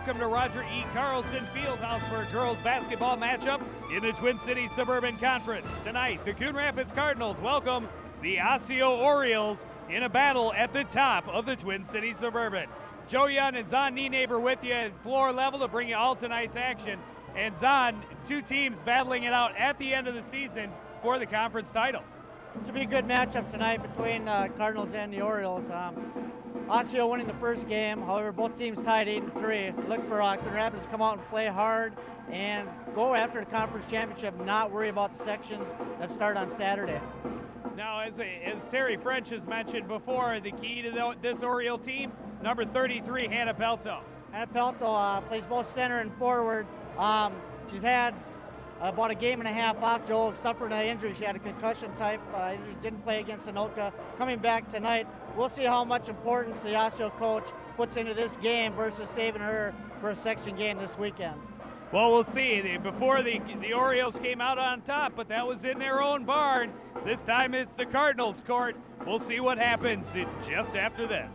welcome to Roger E. Carlson Fieldhouse for a girls basketball matchup in the Twin Cities Suburban Conference. Tonight, the Coon Rapids Cardinals welcome the Osseo Orioles in a battle at the top of the Twin Cities Suburban. Joe Young and Zahn Nienaber with you at floor level to bring you all tonight's action. And Zahn, two teams battling it out at the end of the season for the conference title. It should be a good matchup tonight between Cardinals and the Orioles. Osseo winning the first game, however, both teams tied 8-3. Look for Coon Rapids to come out and play hard and go after the conference championship, not worry about the sections that start on Saturday. Now, as Terry French has mentioned before, the key to this Oriole team, number 33, Hannah Pelto. Hannah Pelto plays both center and forward. She's had about a game and a half off. Joe suffered an injury. She had a concussion type injury, didn't play against Anoka. Coming back tonight, we'll see how much importance the Osseo coach puts into this game versus saving her for a section game this weekend. Well, we'll see. Before the Orioles came out on top, but that was in their own barn. This time it's the Cardinals' court. We'll see what happens just after this.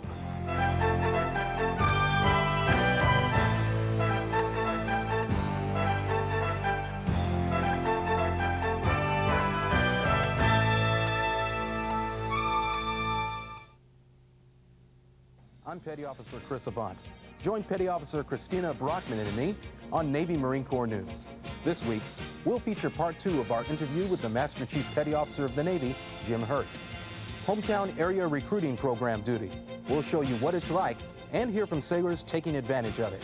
I'm Petty Officer Chris Avant. Join Petty Officer Christina Brockman and me on Navy Marine Corps News. This week, we'll feature part 2 of our interview with the Master Chief Petty Officer of the Navy, Jim Hurt. Hometown Area Recruiting Program duty. We'll show you what it's like and hear from sailors taking advantage of it.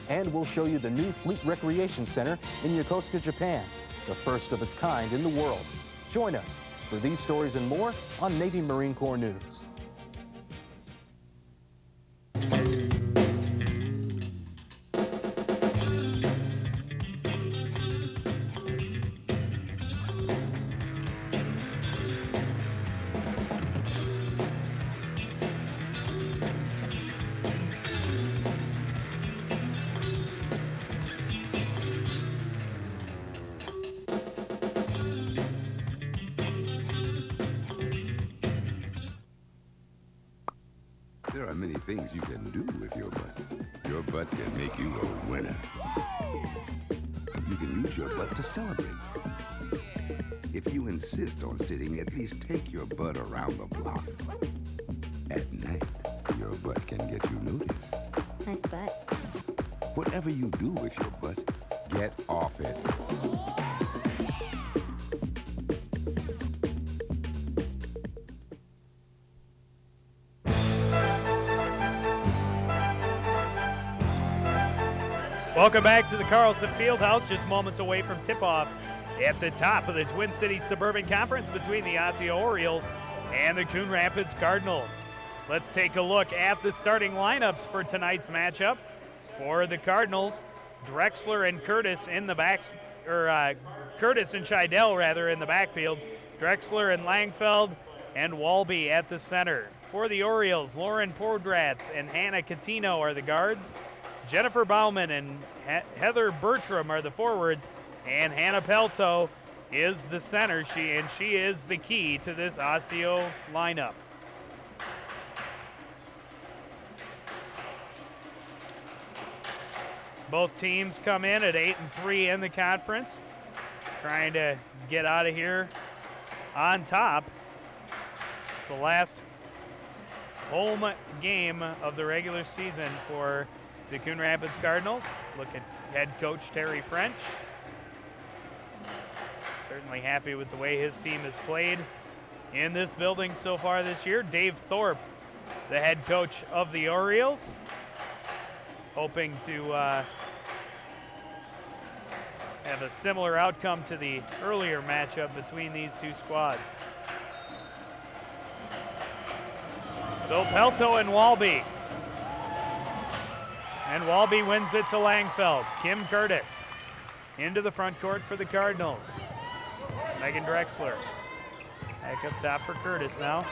And we'll show you the new Fleet Recreation Center in Yokosuka, Japan, the first of its kind in the world. Join us for these stories and more on Navy Marine Corps News. There are many things you can do with your butt. Your butt can make you a winner. You can use your butt to celebrate. If you insist on sitting, at least take your butt around the block. At night, your butt can get you noticed. Nice butt. Whatever you do with your butt, get off it. Welcome back to the Carlson Fieldhouse, just moments away from tip-off at the top of the Twin Cities Suburban Conference between the Osseo Orioles and the Coon Rapids Cardinals. Let's take a look at the starting lineups for tonight's matchup. For the Cardinals, Drexler and Curtis in the back, Curtis and Scheidel rather in the backfield. Drexler and Langfeld and Walby at the center. For the Orioles, Lauren Podratz and Hannah Catino are the guards. Jennifer Bauman and Heather Bertram are the forwards, and Hannah Pelto is the center. She is the key to this Osseo lineup. Both teams come in at 8-3 in the conference, trying to get out of here on top. It's the last home game of the regular season for the Coon Rapids Cardinals. Look at head coach Terry French. Certainly happy with the way his team has played in this building so far this year. Dave Thorpe, the head coach of the Orioles, hoping to have a similar outcome to the earlier matchup between these two squads. So Pelto and Walby. And Walby wins it to Langfeld. Kim Curtis into the front court for the Cardinals. Megan Drexler back up top for Curtis now.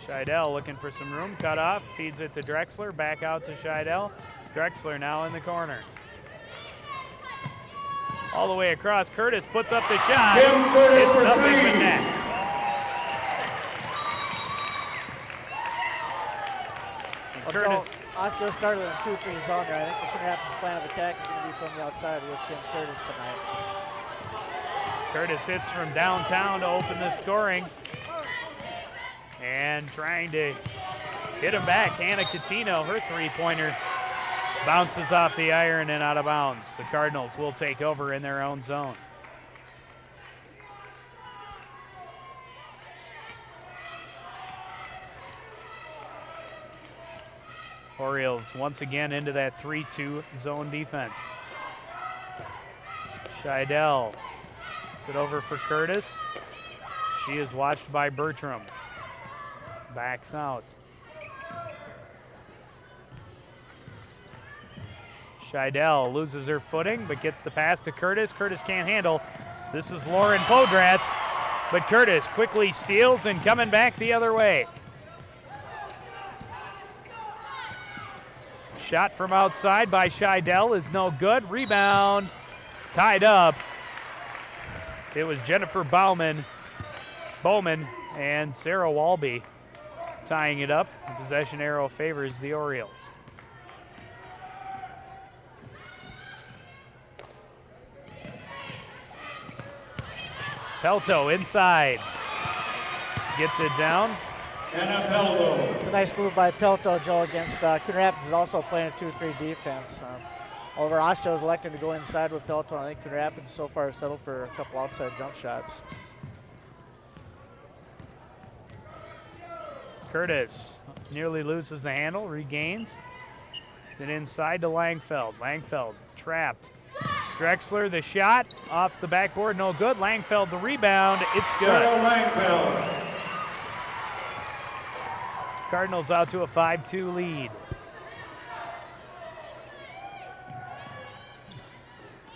Scheidel looking for some room, cut off, feeds it to Drexler, back out to Scheidel. Drexler now in the corner. All the way across, Curtis puts up the shot. It's nothing but net. Curtis. Osseo started in a 2-3 zone there. I think the Coon Rapids plan of attack is going to be from the outside with Kim Curtis tonight. Curtis hits from downtown to open the scoring. And trying to hit him back. Hannah Catino, her three-pointer, bounces off the iron and out of bounds. The Cardinals will take over in their own zone. Orioles once again into that 3-2 zone defense. Scheidel gets it over for Curtis. She is watched by Bertram. Backs out. Scheidel loses her footing, but gets the pass to Curtis. Curtis can't handle. This is Lauren Podratz, but Curtis quickly steals and coming back the other way. Shot from outside by Scheidel is no good. Rebound, tied up. It was Jennifer Bowman and Sarah Walby tying it up. The possession arrow favors the Orioles. Pelto inside. Gets it down. It's a nice move by Pelto, Joe, against Coon Rapids is also playing a 2-3 defense. Over Osseo is electing to go inside with Pelto, and I think Coon Rapids so far has settled for a couple outside jump shots. Curtis nearly loses the handle, regains. It's an inside to Langfeld. Langfeld trapped. Drexler, the shot off the backboard, no good. Langfeld, the rebound, it's good. Cardinals out to a 5-2 lead.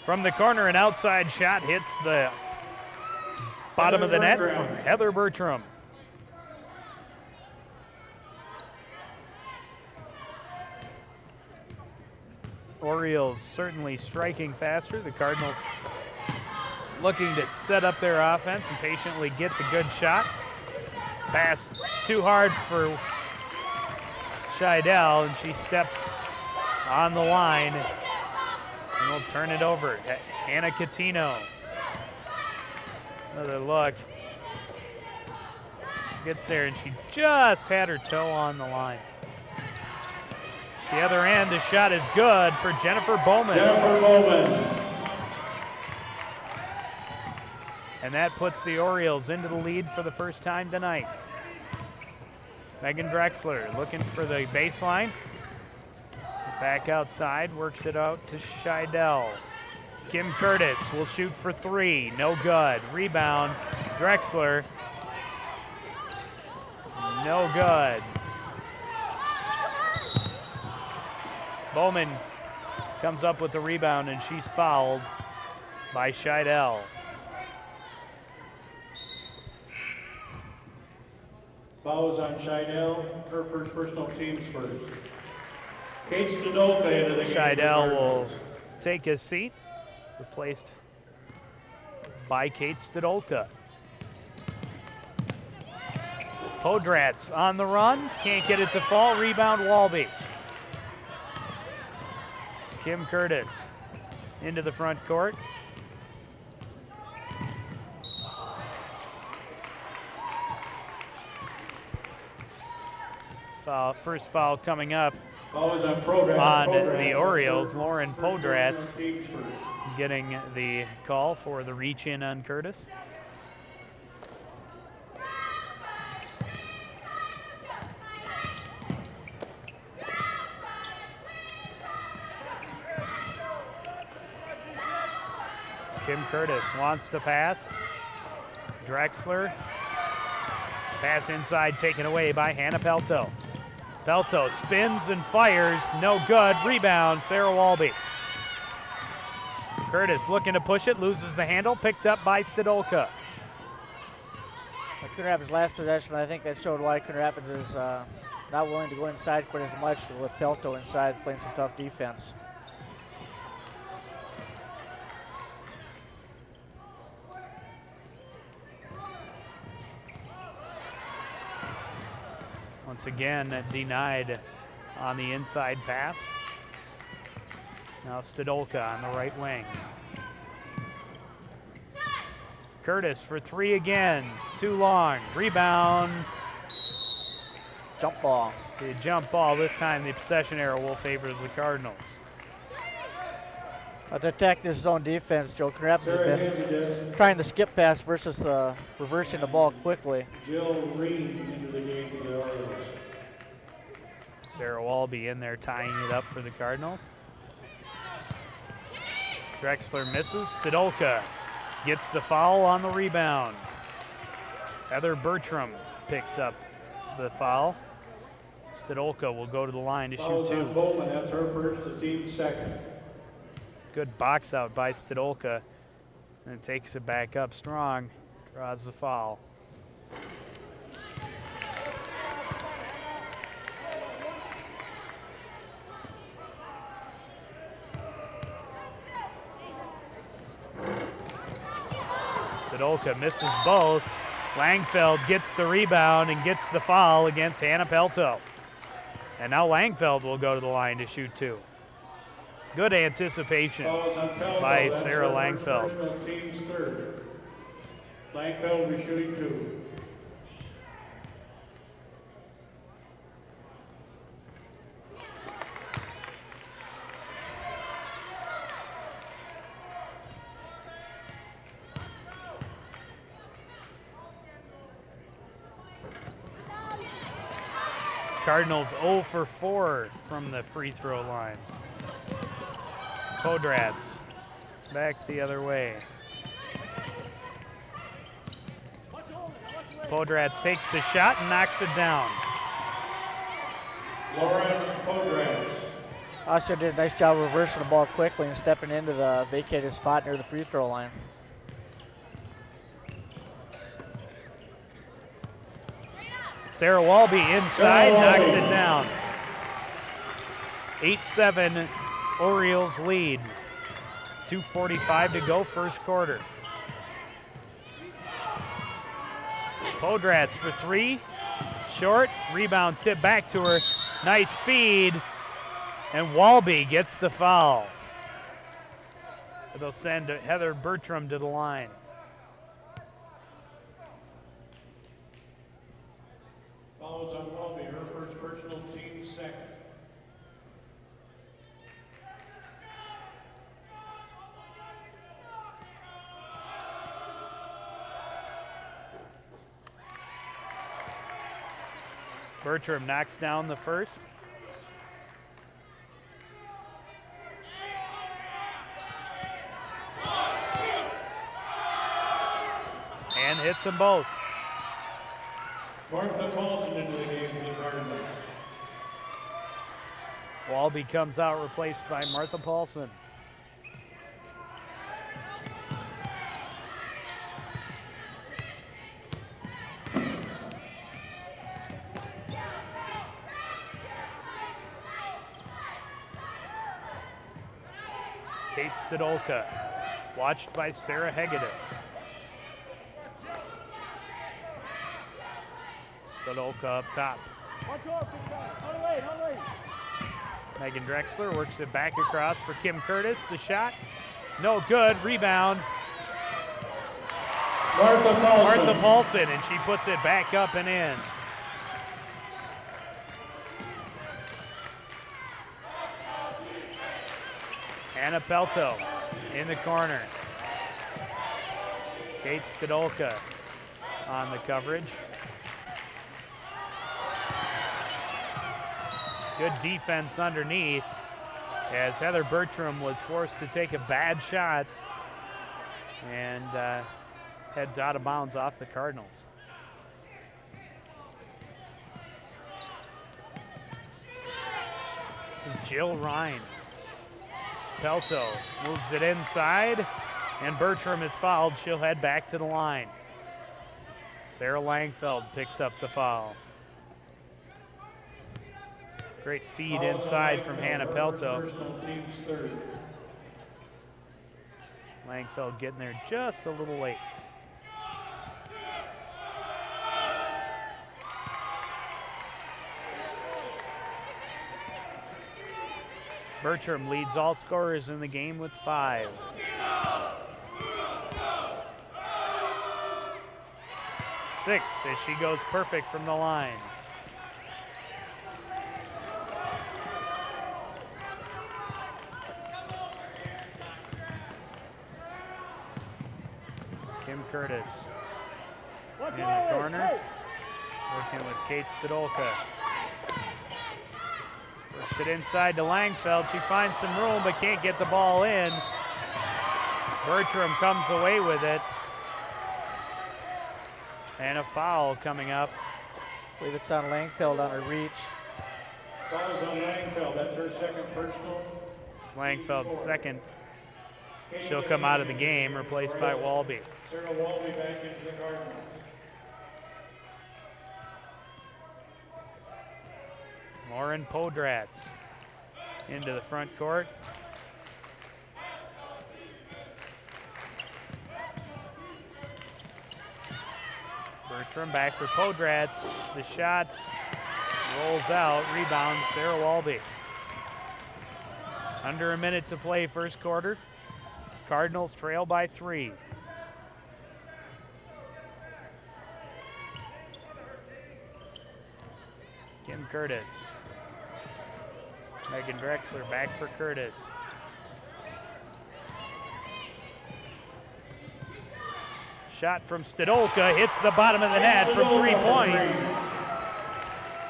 From the corner, an outside shot hits the bottom of the net from Heather Bertram. Orioles certainly striking faster. The Cardinals looking to set up their offense and patiently get the good shot. Pass too hard for Scheidel, and she steps on the line and will turn it over. Hannah Catino. Another look. Gets there, and she just had her toe on the line. The other end, the shot is good for Jennifer Bowman. And that puts the Orioles into the lead for the first time tonight. Megan Drexler looking for the baseline. Back outside, works it out to Scheidel. Kim Curtis will shoot for three, no good. Rebound, Drexler, no good. Bowman comes up with the rebound, and she's fouled by Scheidel. Fouls on Scheidel, her first personal, team's first. Kate Stadolka into the game. Scheidel will take his seat, replaced by Kate Stadolka. Podratz on the run, can't get it to fall, rebound Walby. Kim Curtis into the front court. First foul coming up on the Orioles. Lauren Podratz getting the call for the reach in on Curtis. Kim Curtis wants to pass. Drexler. Pass inside taken away by Hannah Pelto. Pelto spins and fires, no good. Rebound, Sarah Walby. Curtis looking to push it, loses the handle, picked up by Stadolka. Coon Rapids' last possession, I think that showed why Coon Rapids is not willing to go inside quite as much with Pelto inside playing some tough defense. Once again denied on the inside pass. Now Stodolka on the right wing. Curtis for three again. Too long. Rebound. Jump ball. The jump ball. This time the possession arrow will favor the Cardinals. To attack this zone defense, Joe Rapids has been trying to skip pass versus reversing the ball quickly. Jill Reed into the game for the Orioles. Sarah Walby in there tying it up for the Cardinals. Drexler misses. Stodolka gets the foul on the rebound. Heather Bertram picks up the foul. Stodolka will go to the line to shoot two. Bowman, that's her first, the team's second. Good box out by Stodolka, and takes it back up strong, draws the foul. Stodolka misses both. Langfeld gets the rebound and gets the foul against Hannah Pelto. And now Langfeld will go to the line to shoot two. Good anticipation by Sarah Langfeld. Team's third. Langfeld will be shooting two. Cardinals 0 for 4 from the free throw line. Podrats back the other way. Podrats takes the shot and knocks it down. Lauren Podrats. Osseo did a nice job reversing the ball quickly and stepping into the vacated spot near the free throw line. Sarah Walby inside, knocks it down. 8-7 Orioles lead. 2:45 to go, first quarter. Podrats for three, short, rebound tip back to her. Nice feed, and Walby gets the foul. They'll send Heather Bertram to the line. Follows on Walby, her first personal, team second. Bertram knocks down the first. And hits them both. Martha Paulson into the game for the Cardinals. Walby comes out, replaced by Martha Paulson. Kate Stodolka, watched by Sarah Hegedus. Stodolka up top. Megan Drexler works it back across for Kim Curtis. The shot, no good. Rebound. Martha Paulson, and she puts it back up and in. Anna Pelto in the corner. Kate Stodolka on the coverage. Good defense underneath as Heather Bertram was forced to take a bad shot and heads out of bounds off the Cardinals. This is Jill Ryan. Pelto moves it inside, and Bertram is fouled. She'll head back to the line. Sarah Langfeld picks up the foul. Great feed inside from Hannah Pelto. Langfeld getting there just a little late. Bertram leads all scorers in the game with 5. Six as she goes perfect from the line. Kim Curtis in the corner, working with Kate Stadolka. Works it inside to Langfeld. She finds some room but can't get the ball in. Bertram comes away with it. And a foul coming up. I believe it's on Langfeld on her reach. Foul is on Langfeld. That's her second personal. It's Langfeld's second. She'll come out of the game, replaced by Walby. Sarah Walby back into the Cardinals. Lauren Podratz into the front court. Bertram back for Podratz. The shot rolls out. Rebound, Sarah Walby. Under a minute to play first quarter. Cardinals trail by 3. Kim Curtis. Megan Drexler back for Curtis. Shot from Stadolka hits the bottom of the net for 3 points.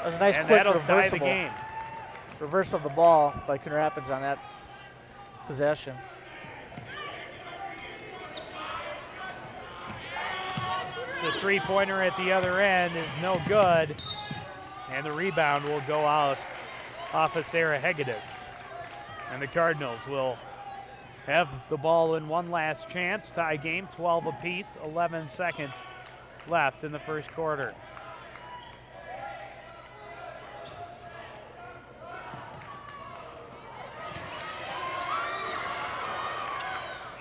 That was a nice And quick that'll tie the reversible. game. Reversal of the ball by Coon Rapids on that possession. The three-pointer at the other end is no good. And the rebound will go out off of Sarah Hegedus. And the Cardinals will have the ball in one last chance. Tie game, 12 apiece, 11 seconds left in the first quarter.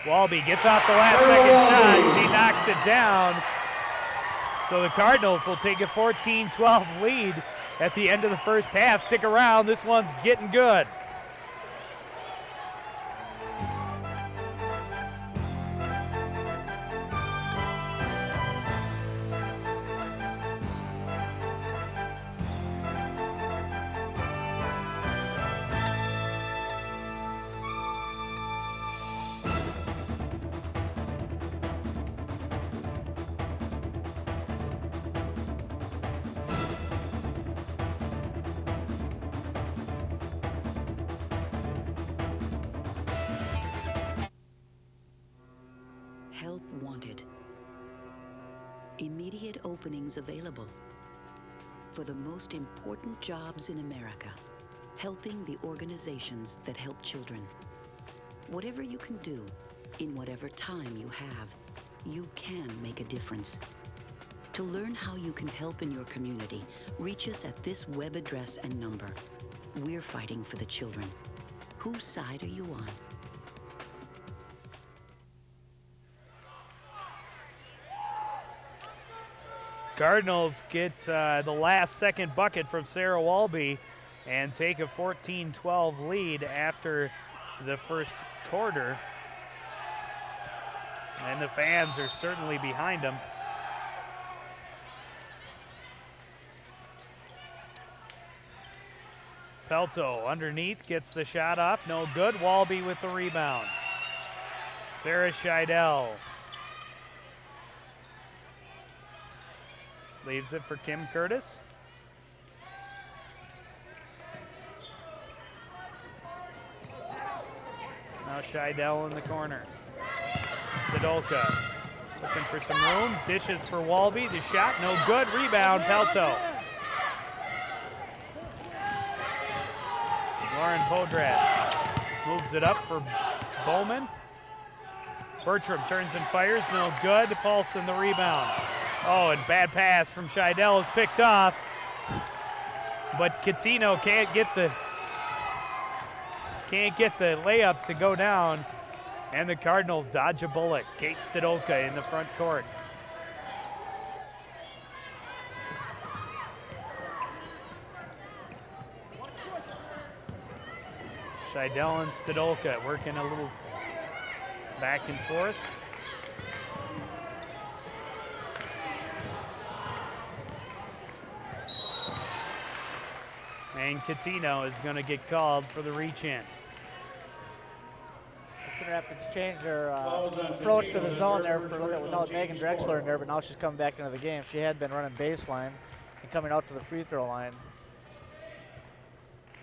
Walby gets off the last second shot. She knocks it down. So the Cardinals will take a 14-12 lead at the end of the first half. Stick around, this one's getting good. Help wanted. Immediate openings available. For the most important jobs in America, helping the organizations that help children. Whatever you can do, in whatever time you have, you can make a difference. To learn how you can help in your community, reach us at this web address and number. We're fighting for the children. Whose side are you on? Cardinals get the last second bucket from Sarah Walby and take a 14-12 lead after the first quarter. And the fans are certainly behind them. Pelto underneath gets the shot off, no good. Walby with the rebound. Sarah Scheidel leaves it for Kim Curtis. Now Scheidel in the corner. Stadolka looking for some room. Dishes for Walby. The shot, no good. Rebound, Pelto. Lauren Podratz moves it up for Bowman. Bertram turns and fires, no good. Paulson the rebound. Oh, and bad pass from Scheidel is picked off. But Catino can't get the layup to go down. And the Cardinals dodge a bullet. Kate Stadolka in the front court. Scheidel and Stadolka working a little back and forth. And Catino is going to get called for the reach-in. Coon Rapids changed their approach to the zone there for a little bit without Megan Drexler in there, but now she's coming back into the game. She had been running baseline and coming out to the free throw line.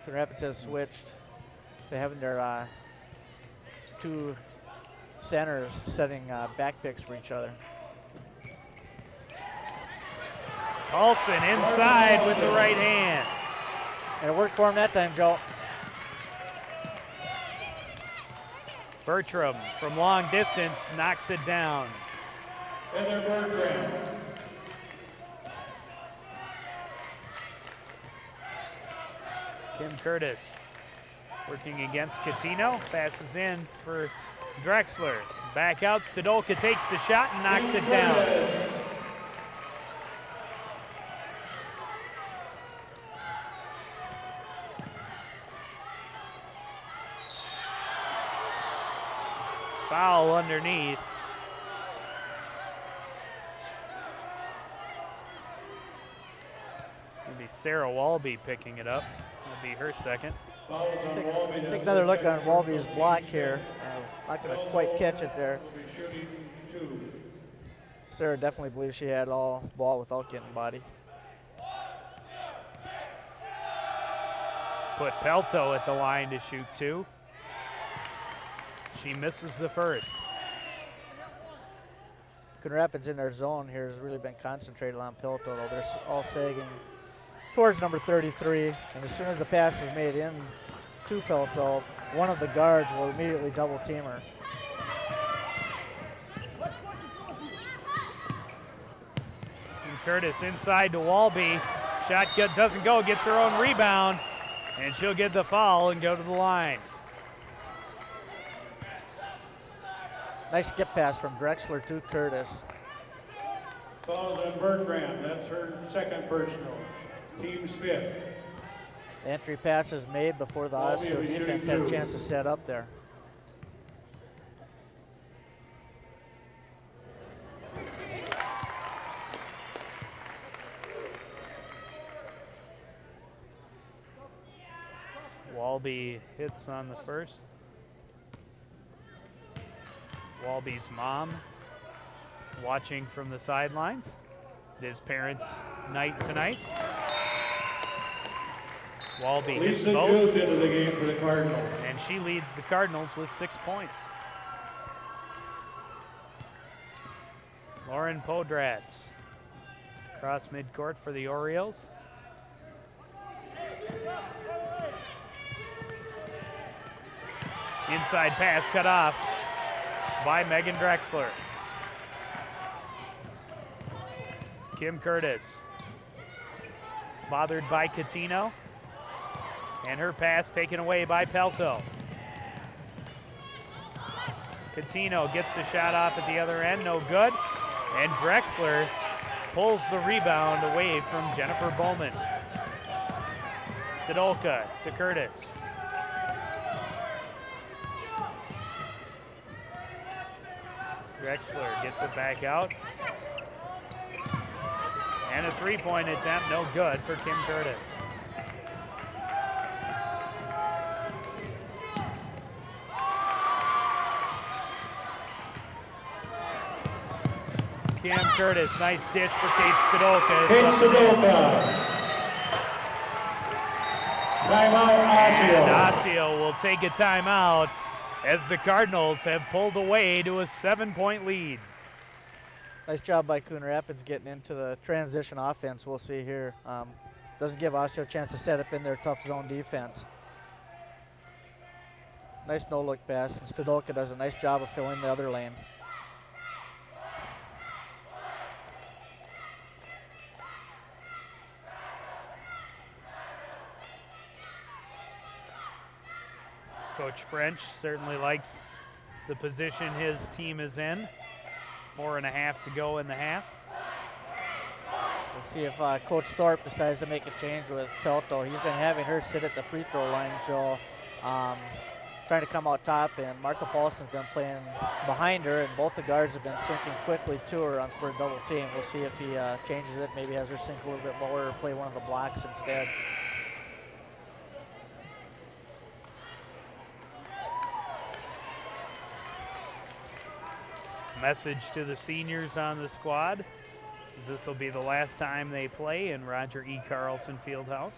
Coon Rapids has switched to having their two centers setting back picks for each other. Paulson inside with the right hand. And it worked for him that time, Joe. Bertram from long distance knocks it down. Heather Bergman. Kim Curtis working against Catino, passes in for Drexler. Back out, Stadolka takes the shot and knocks it down. Foul underneath. It'll be Sarah Walby picking it up. That'll be her second. Take another look on Walby's block here. Not going to quite catch it there. Sarah definitely believes she had all ball without getting body. Put Pelto at the line to shoot two. She misses the first. Coon Rapids in their zone here has really been concentrated on Pelto, though. They're all sagging towards number 33, and as soon as the pass is made in to Pelto, one of the guards will immediately double team her. And Curtis inside to Walby. Shot doesn't go, gets her own rebound, and she'll get the foul and go to the line. Nice skip pass from Drexler to Curtis. Fouls on Bergman. That's her second personal. Team's fifth. The entry pass is made before the Osseo defense had a chance to set up there. Walby hits on the first. Walby's mom watching from the sidelines. It is parents' night tonight. Walby hits Lisa both. Juth into the game for the Cardinals. And she leads the Cardinals with 6 points. Lauren Podratz across midcourt for the Orioles. Inside pass cut off by Megan Drexler. Kim Curtis bothered by Catino, and her pass taken away by Pelto. Catino gets the shot off at the other end, no good, and Drexler pulls the rebound away from Jennifer Bowman. Stadolka to Curtis. Drexler gets it back out. And a three-point attempt, no good for Kim Curtis. Kim Curtis, nice ditch for Kate Stadolka. Kate Stadolka. Timeout, Osseo. And Osseo will take a timeout as the Cardinals have pulled away to a 7-point lead. Nice job by Coon Rapids getting into the transition offense we'll see here. Doesn't give Osseo a chance to set up in their tough zone defense. Nice no-look pass, and Stadolka does a nice job of filling the other lane. Coach French certainly likes the position his team is in. 4.5 to go in the half. We'll see if Coach Thorpe decides to make a change with Pelto. He's been having her sit at the free throw line, Joe, trying to come out top, and Martha Paulson's been playing behind her, and both the guards have been sinking quickly to her for a double team. We'll see if he changes it, maybe has her sink a little bit lower or play one of the blocks instead. Message to the seniors on the squad. This will be the last time they play in Roger E. Carlson Fieldhouse.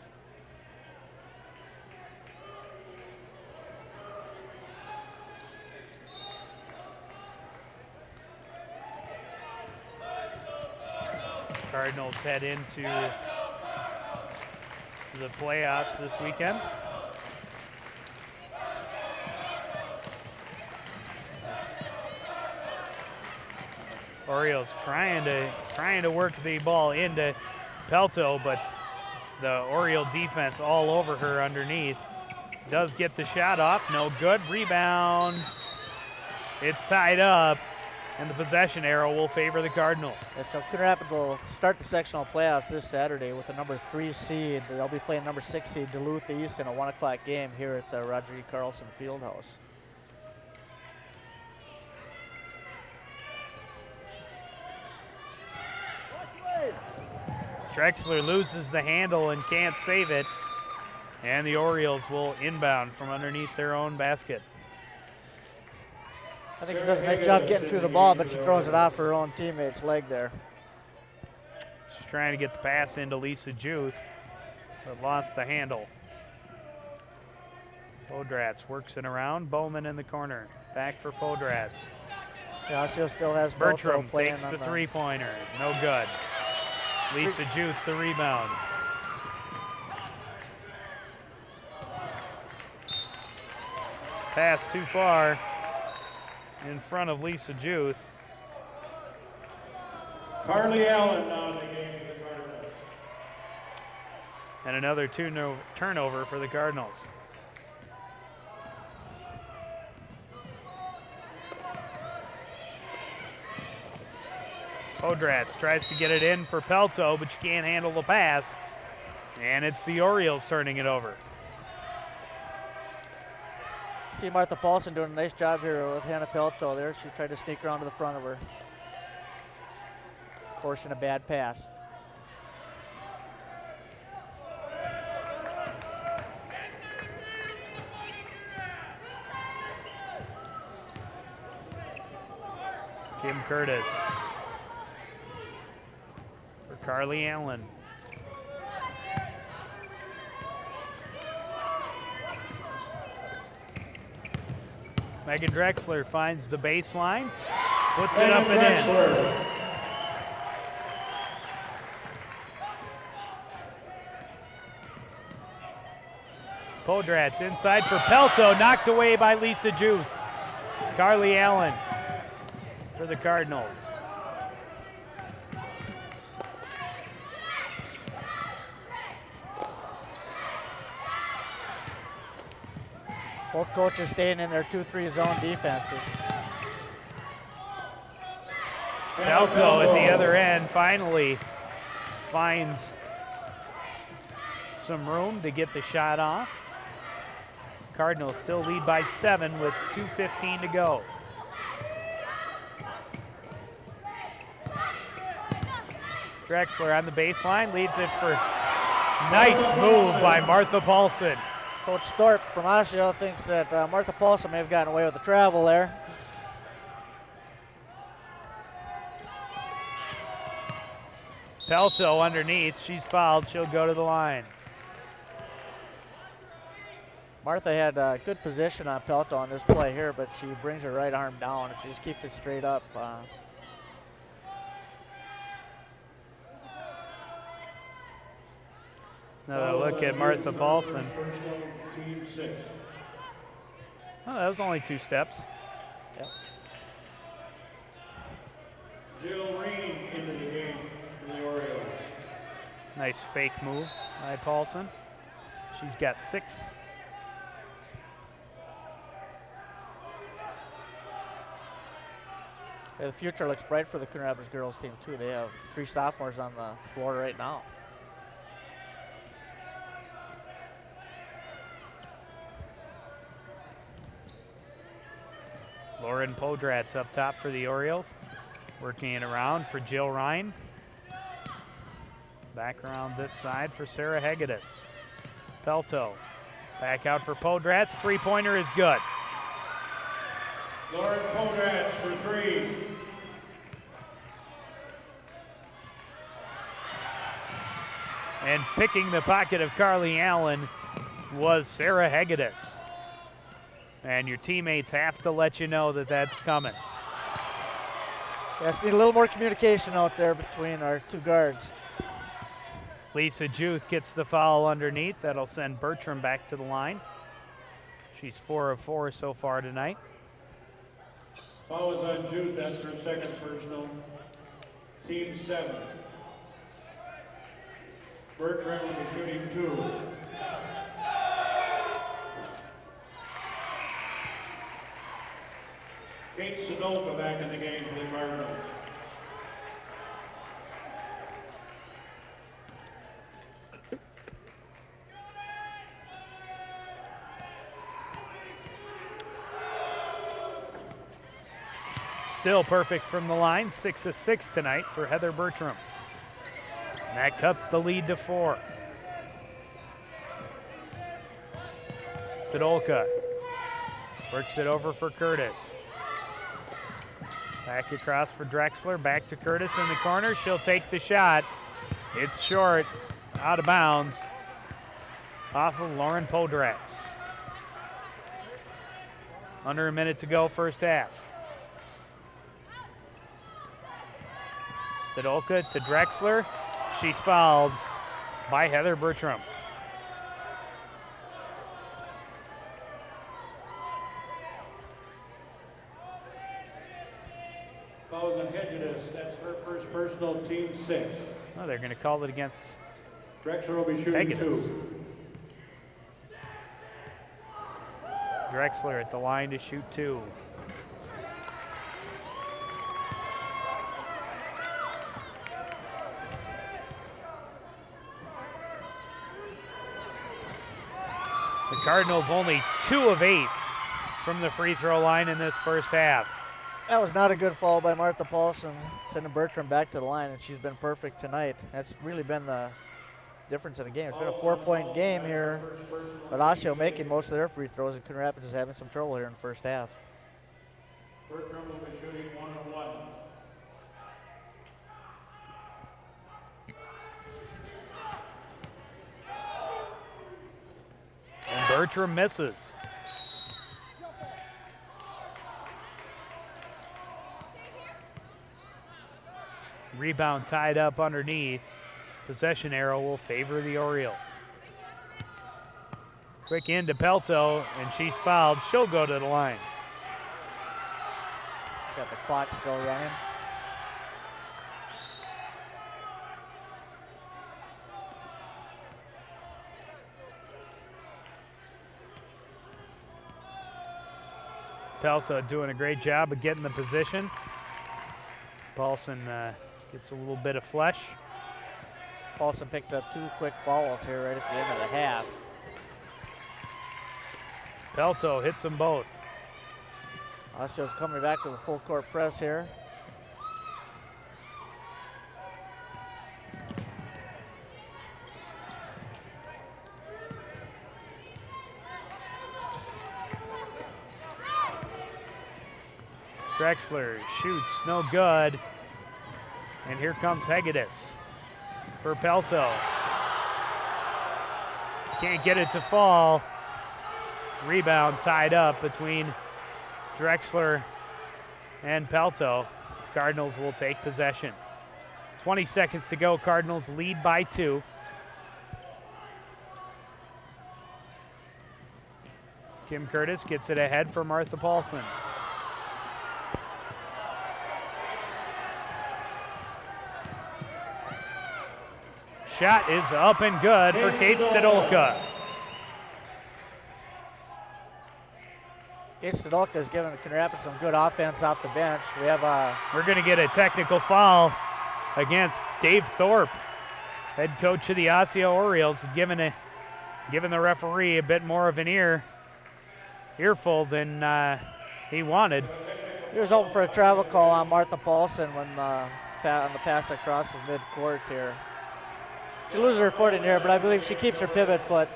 Cardinals head into the playoffs this weekend. Orioles trying to work the ball into Pelto, but the Oriole defense all over her underneath. Does get the shot off, no good. Rebound. It's tied up, and the possession arrow will favor the Cardinals. Yes, so Coon Rapids will start the sectional playoffs this Saturday with a number 3 seed. They'll be playing number 6 seed Duluth East in a 1 o'clock game here at the Roger E. Carlson Fieldhouse. Drexler loses the handle and can't save it, and the Orioles will inbound from underneath their own basket. I think she does a nice job getting through the ball, but she throws it off her own teammate's leg there. She's trying to get the pass into Lisa Juth, but lost the handle. Podratz works it around. Bowman in the corner. Back for Podratz. Yeah, Osseo still has Bertram playing takes on the three-pointer. No good. Lisa Juth the rebound. Pass too far in front of Lisa Juth. Carly Allen now in the game for the Cardinals. And another turnover for the Cardinals. Podratz tries to get it in for Pelto, but she can't handle the pass. And it's the Orioles turning it over. See Martha Paulson doing a nice job here with Hannah Pelto there. She tried to sneak around to the front of her, forcing a bad pass. Kim Curtis for Carly Allen. Megan Drexler finds the baseline, puts it up and in. Podratz inside for Pelto, knocked away by Lisa Juth. Carly Allen for the Cardinals. Both coaches staying in their 2-3 zone defenses. Pelto at the other end finally finds some room to get the shot off. Cardinals still lead by 7 with 2:15 to go. Drexler on the baseline, leads it for nice move by Martha Paulson. Coach Thorpe from Osseo thinks that Martha Paulson may have gotten away with the travel there. Pelto underneath, she's fouled, she'll go to the line. Martha had a good position on Pelto on this play here, but she brings her right arm down. She just keeps it straight up. Another look at Martha Paulson. Oh, that was only 2 steps. Yep. Jill Reen into the game for the Orioles. Nice fake move by Paulson. She's got 6. Yeah, the future looks bright for the Coon Rapids girls team too. They have 3 sophomores on the floor right now. Lauren Podratz up top for the Orioles. Working it around for Jill Ryan. Back around this side for Sarah Hegedus. Pelto back out for Podratz. Three-pointer is good. Lauren Podratz for 3. And picking the pocket of Carly Allen was Sarah Hegedus. And your teammates have to let you know that that's coming. Just need a little more communication out there between our two guards. Lisa Juth gets the foul underneath. That'll send Bertram back to the line. She's 4 of 4 so far tonight. Foul is on Juth. That's her second personal. Team 7. Bertram will be shooting 2. Kate Sadolka back in the game for the Cardinals. Still perfect from the line, 6 of 6 tonight for Heather Bertram. And that cuts the lead to 4. Stadolka works it over for Curtis. Back across for Drexler, back to Curtis in the corner. She'll take the shot. It's short, out of bounds, off of Lauren Podratz. Under a minute to go, first half. Stadolka to Drexler. She's fouled by Heather Bertram. Foul on Hegedus. That's her first personal, team 6. Oh, they're going to call it against Drexler will be shooting Hegedus. 2. Drexler at the line to shoot 2. The Cardinals only 2 of 8 from the free throw line in this first half. That was not a good foul by Martha Paulson, sending Bertram back to the line, and she's been perfect tonight. That's really been the difference in the game. It's been a 4-point game here, but Osseo making most of their free throws, and Coon Rapids is having some trouble here in the first half. Bertram will be shooting 1 of 1. And Bertram misses. Rebound tied up underneath. Possession arrow will favor the Orioles. Quick into Pelto, and she's fouled. She'll go to the line. Got the clock still running. Pelto doing a great job of getting the position. Paulson gets a little bit of flesh. Paulson picked up 2 quick fouls here right at the end of the half. Pelto hits them both. Osseo's coming back with a full court press here. Drexler shoots, no good. And here comes Hegedus for Pelto. Can't get it to fall. Rebound tied up between Drexler and Pelto. Cardinals will take possession. 20 seconds to go. Cardinals lead by 2. Kim Curtis gets it ahead for Martha Paulson. Shot is up and good for Kate Stadolka. Kate Stadolka is giving Coon Rapids some good offense off the bench. We have We're going to get a technical foul against Dave Thorpe, head coach of the Osseo Orioles, giving the referee a bit more of an earful than he wanted. He was hoping for a travel call on Martha Paulson when on the pass across his mid-court here. She loses her footing here, but I believe she keeps her pivot foot.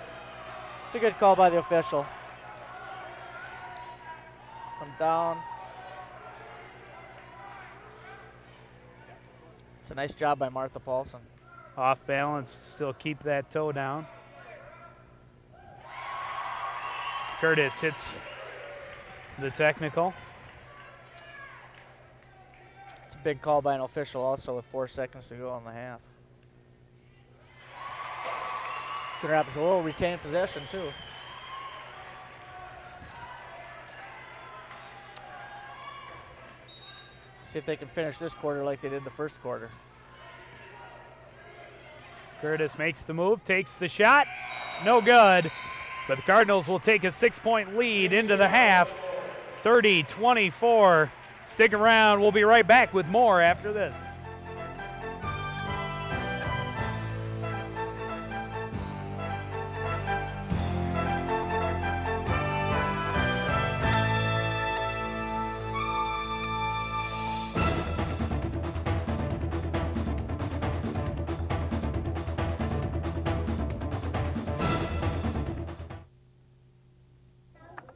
It's a good call by the official. Come down. It's a nice job by Martha Paulson. Off balance, still keep that toe down. Curtis hits the technical. It's a big call by an official also with 4 seconds to go in the half. Coon Rapids a little retained possession too. See if they can finish this quarter like they did the first quarter. Curtis makes the move, takes the shot, no good. But the Cardinals will take a 6-point lead into the half, 30-24. Stick around, we'll be right back with more after this.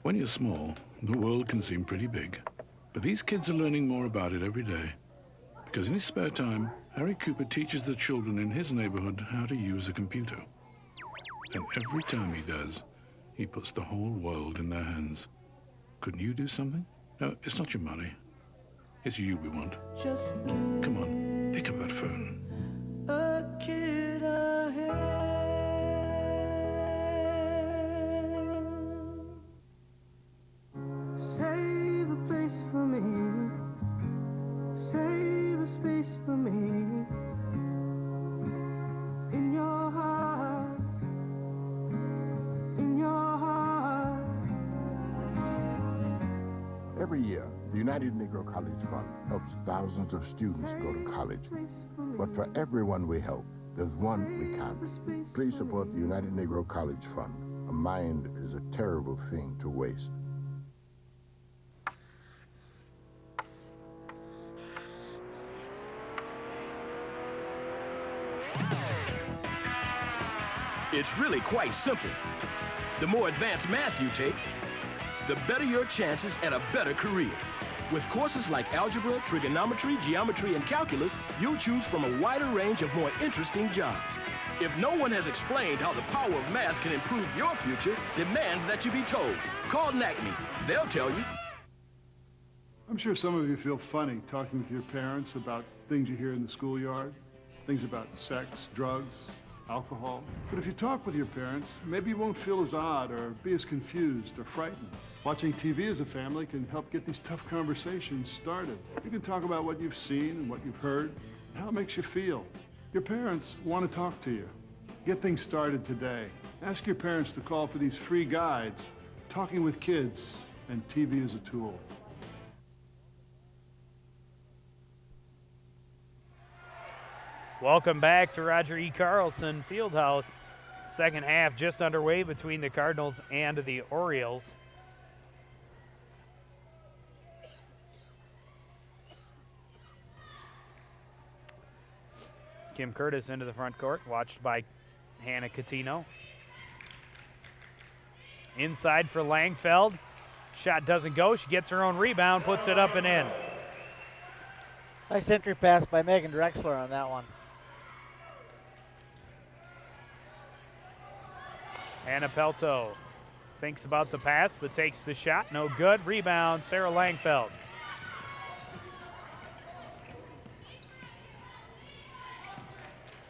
When you're small, the world can seem pretty big. But these kids are learning more about it every day. Because in his spare time, Harry Cooper teaches the children in his neighborhood how to use a computer. And every time he does, he puts the whole world in their hands. Couldn't you do something? No, it's not your money. It's you we want. Come on, pick up that phone. A kid ahead. Save a place for me. Save a space for me. In your heart. In your heart. Every year, the United Negro College Fund helps thousands of students go to college. But for everyone we help, there's one we can't. Please support the United Negro College Fund. A mind is a terrible thing to waste. It's really quite simple. The more advanced math you take, the better your chances at a better career. With courses like algebra, trigonometry, geometry, and calculus, you'll choose from a wider range of more interesting jobs. If no one has explained how the power of math can improve your future, demand that you be told. Call NACME. They'll tell you. I'm sure some of you feel funny talking with your parents about things you hear in the schoolyard, things about sex, drugs, alcohol. But if you talk with your parents, maybe you won't feel as odd or be as confused or frightened. Watching TV as a family can help get these tough conversations started. You can talk about what you've seen and what you've heard, and how it makes you feel. Your parents want to talk to you. Get things started today. Ask your parents to call for these free guides, Talking with Kids and TV as a Tool. Welcome back to Roger E. Carlson Fieldhouse. Second half just underway between the Cardinals and the Orioles. Kim Curtis into the front court, watched by Hannah Catino. Inside for Langfeld. Shot doesn't go. She gets her own rebound, puts it up and in. Nice entry pass by Megan Drexler on that one. Hannah Pelto thinks about the pass, but takes the shot. No good. Rebound, Sarah Langfeld.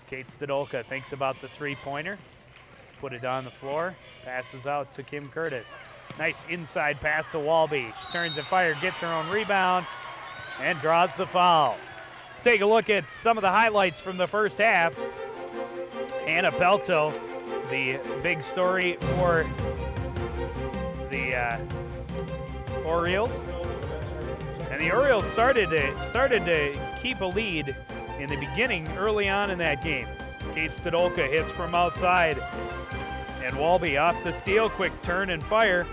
Kate Stadolka thinks about the three-pointer. Put it on the floor. Passes out to Kim Curtis. Nice inside pass to Walby. She turns and fire, gets her own rebound, and draws the foul. Let's take a look at some of the highlights from the first half. Hannah Pelto, the big story for the Orioles. And the Orioles started to keep a lead in the beginning early on in that game. Kate Stadolka hits from outside. And Walby off the steal, quick turn and fire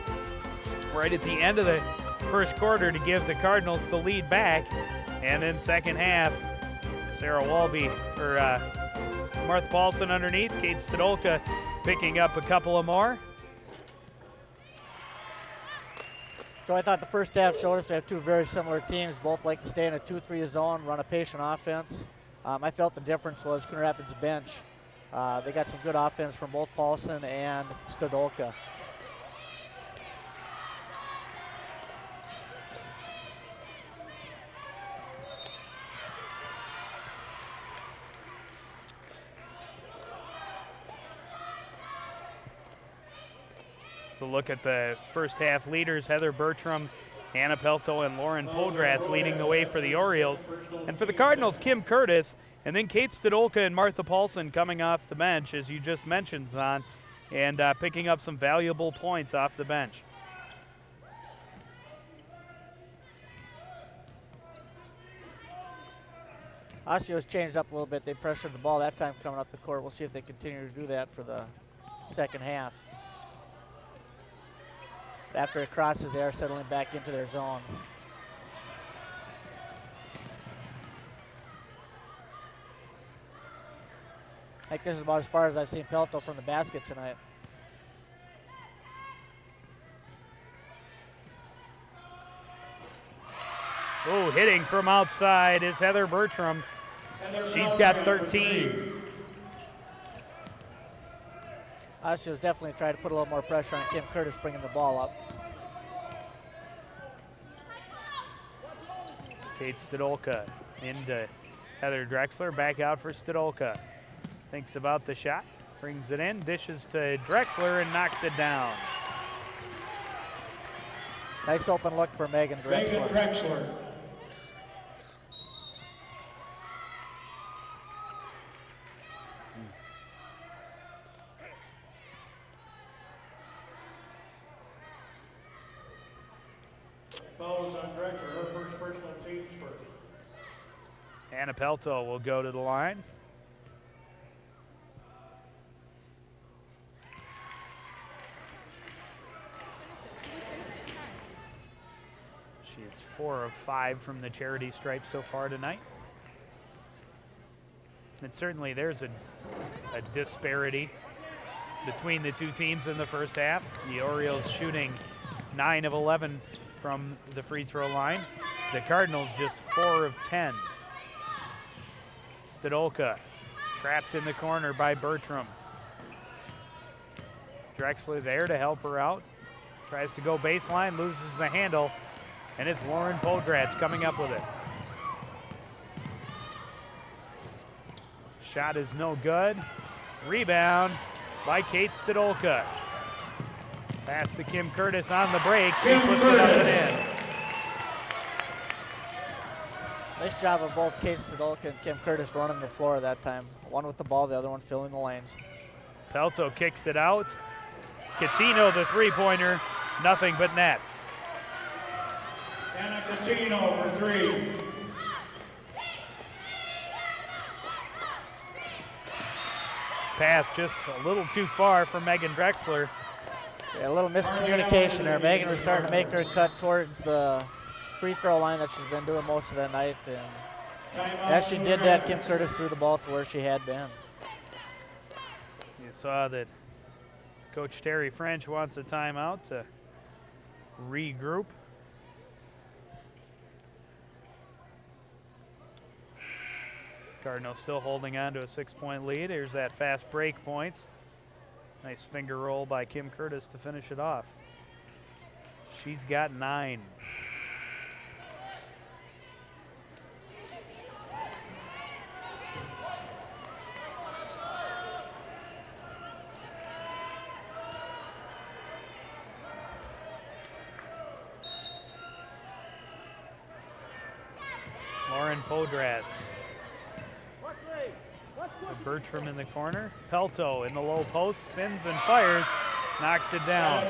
right at the end of the first quarter to give the Cardinals the lead back. And then second half, Sarah Walby, or Martha Paulson underneath, Kate Stadolka picking up a couple of more. So I thought the first half showed us we have two very similar teams, both like to stay in a 2-3 zone, run a patient offense. I felt the difference was Coon Rapids bench. They got some good offense from both Paulson and Stadolka. To look at the first half leaders, Heather Bertram, Anna Pelto, and Lauren Podratz leading the way for the Orioles. And for the Cardinals, Kim Curtis, and then Kate Stadolka and Martha Paulson coming off the bench, as you just mentioned, Zahn, and picking up some valuable points off the bench. Osseo's changed up a little bit. They pressured the ball that time coming up the court. We'll see if they continue to do that for the second half. After it crosses, they are settling back into their zone. I think this is about as far as I've seen Pelto from the basket tonight. Oh, hitting from outside is Heather Bertram. She's got 13. Osseo's definitely tried to put a little more pressure on Kim Curtis bringing the ball up. Kate Stadolka into Heather Drexler, back out for Stadolka. Thinks about the shot, brings it in, dishes to Drexler and knocks it down. Nice open look for Megan Drexler. Megan Drexler. Fouls on Drexler, her first personal, team's first. Anna Pelto will go to the line. She is 4 of 5 from the charity stripe so far tonight. And certainly there's a disparity between the two teams in the first half. The Orioles shooting 9 of 11 from the free throw line. The Cardinals just 4 of 10. Stadolka trapped in the corner by Bertram. Drexler there to help her out. Tries to go baseline, loses the handle, and it's Lauren Podratz coming up with it. Shot is no good. Rebound by Kate Stadolka. Pass to Kim Curtis on the break. She puts it up and in. Nice job of both Kate Stadolka and Kim Curtis running the floor that time. One with the ball, the other one filling the lanes. Pelto kicks it out. Catino, the three-pointer, nothing but nets. Anna Catino for 3. Pass just a little too far for Megan Drexler. Yeah, a little miscommunication there. Megan was starting to make her cut towards the free throw line that she's been doing most of the night. And as she did that, Kim Curtis threw the ball to where she had been. You saw that Coach Terry French wants a timeout to regroup. Cardinals still holding on to a 6-point lead. Here's that fast break point. Nice finger roll by Kim Curtis to finish it off. She's got 9. Lauren Podratz. Bertram in the corner. Pelto in the low post, spins and fires, knocks it down.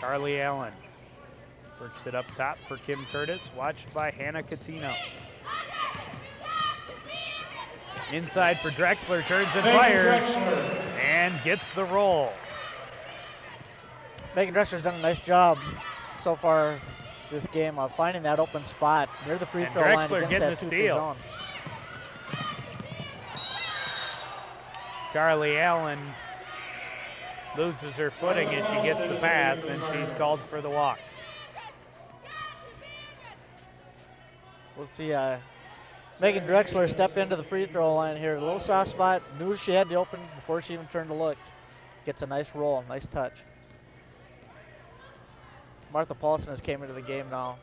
Carly Allen works it up top for Kim Curtis, watched by Hannah Catino. Inside for Drexler, turns and fires, and gets the roll. Megan Drexler's done a nice job so far this game of finding that open spot near the free throw line against that 2-3 zone. Carly Allen loses her footing and she gets the pass, and she's called for the walk. We'll see Megan Drexler step into the free throw line here. A little soft spot, knew she had to open before she even turned to look. Gets a nice roll, nice touch. Martha Paulson has came into the game now.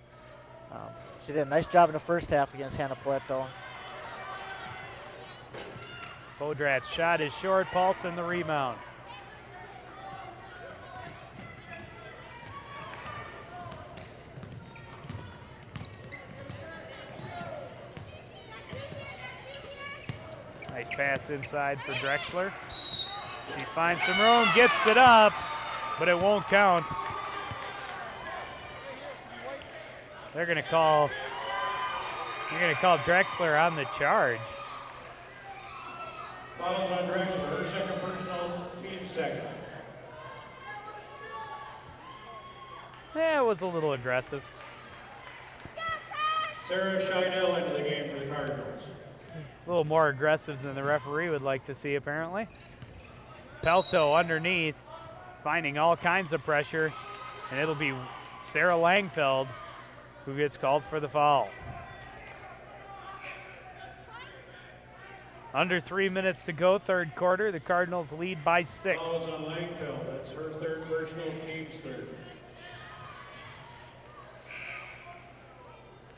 She did a nice job in the first half against Hannah Poeto. Podrat's shot is short, Paulson the rebound. Nice pass inside for Drexler. She finds some room, gets it up, but it won't count. They're going to call Drexler on the charge. Fouls on Drexler, her second personal, team second. Yeah, it was a little aggressive. Sarah Scheidel into the game for the Cardinals. A little more aggressive than the referee would like to see, apparently. Pelto underneath, finding all kinds of pressure, and it'll be Sarah Langfeld who gets called for the foul. Under 3 minutes to go, third quarter. The Cardinals lead by 6. Fouls on Langfeld. That's her third personal, team's third.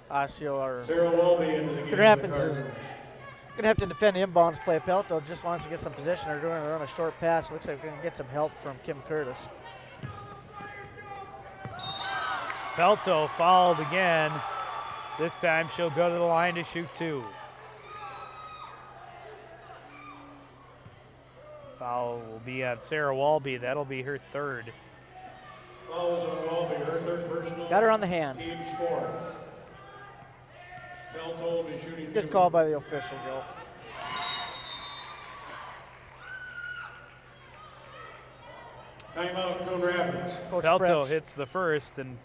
Osseo or Sarah Walby into the game. Could happen is gonna have to defend the inbounds play. Pelto just wants to get some position. They're doing it on a short pass. Looks like we're gonna get some help from Kim Curtis. Pelto fouled again. This time she'll go to the line to shoot 2. Foul will be on Sarah Walby. That'll be her third. Fouls on Walby, her third personal. Got her on the hand. Team's 4. Pelto will be shooting. Good call by the official, Joe. Timeout, Coon Rapids. Coach Pelto French hits the first, and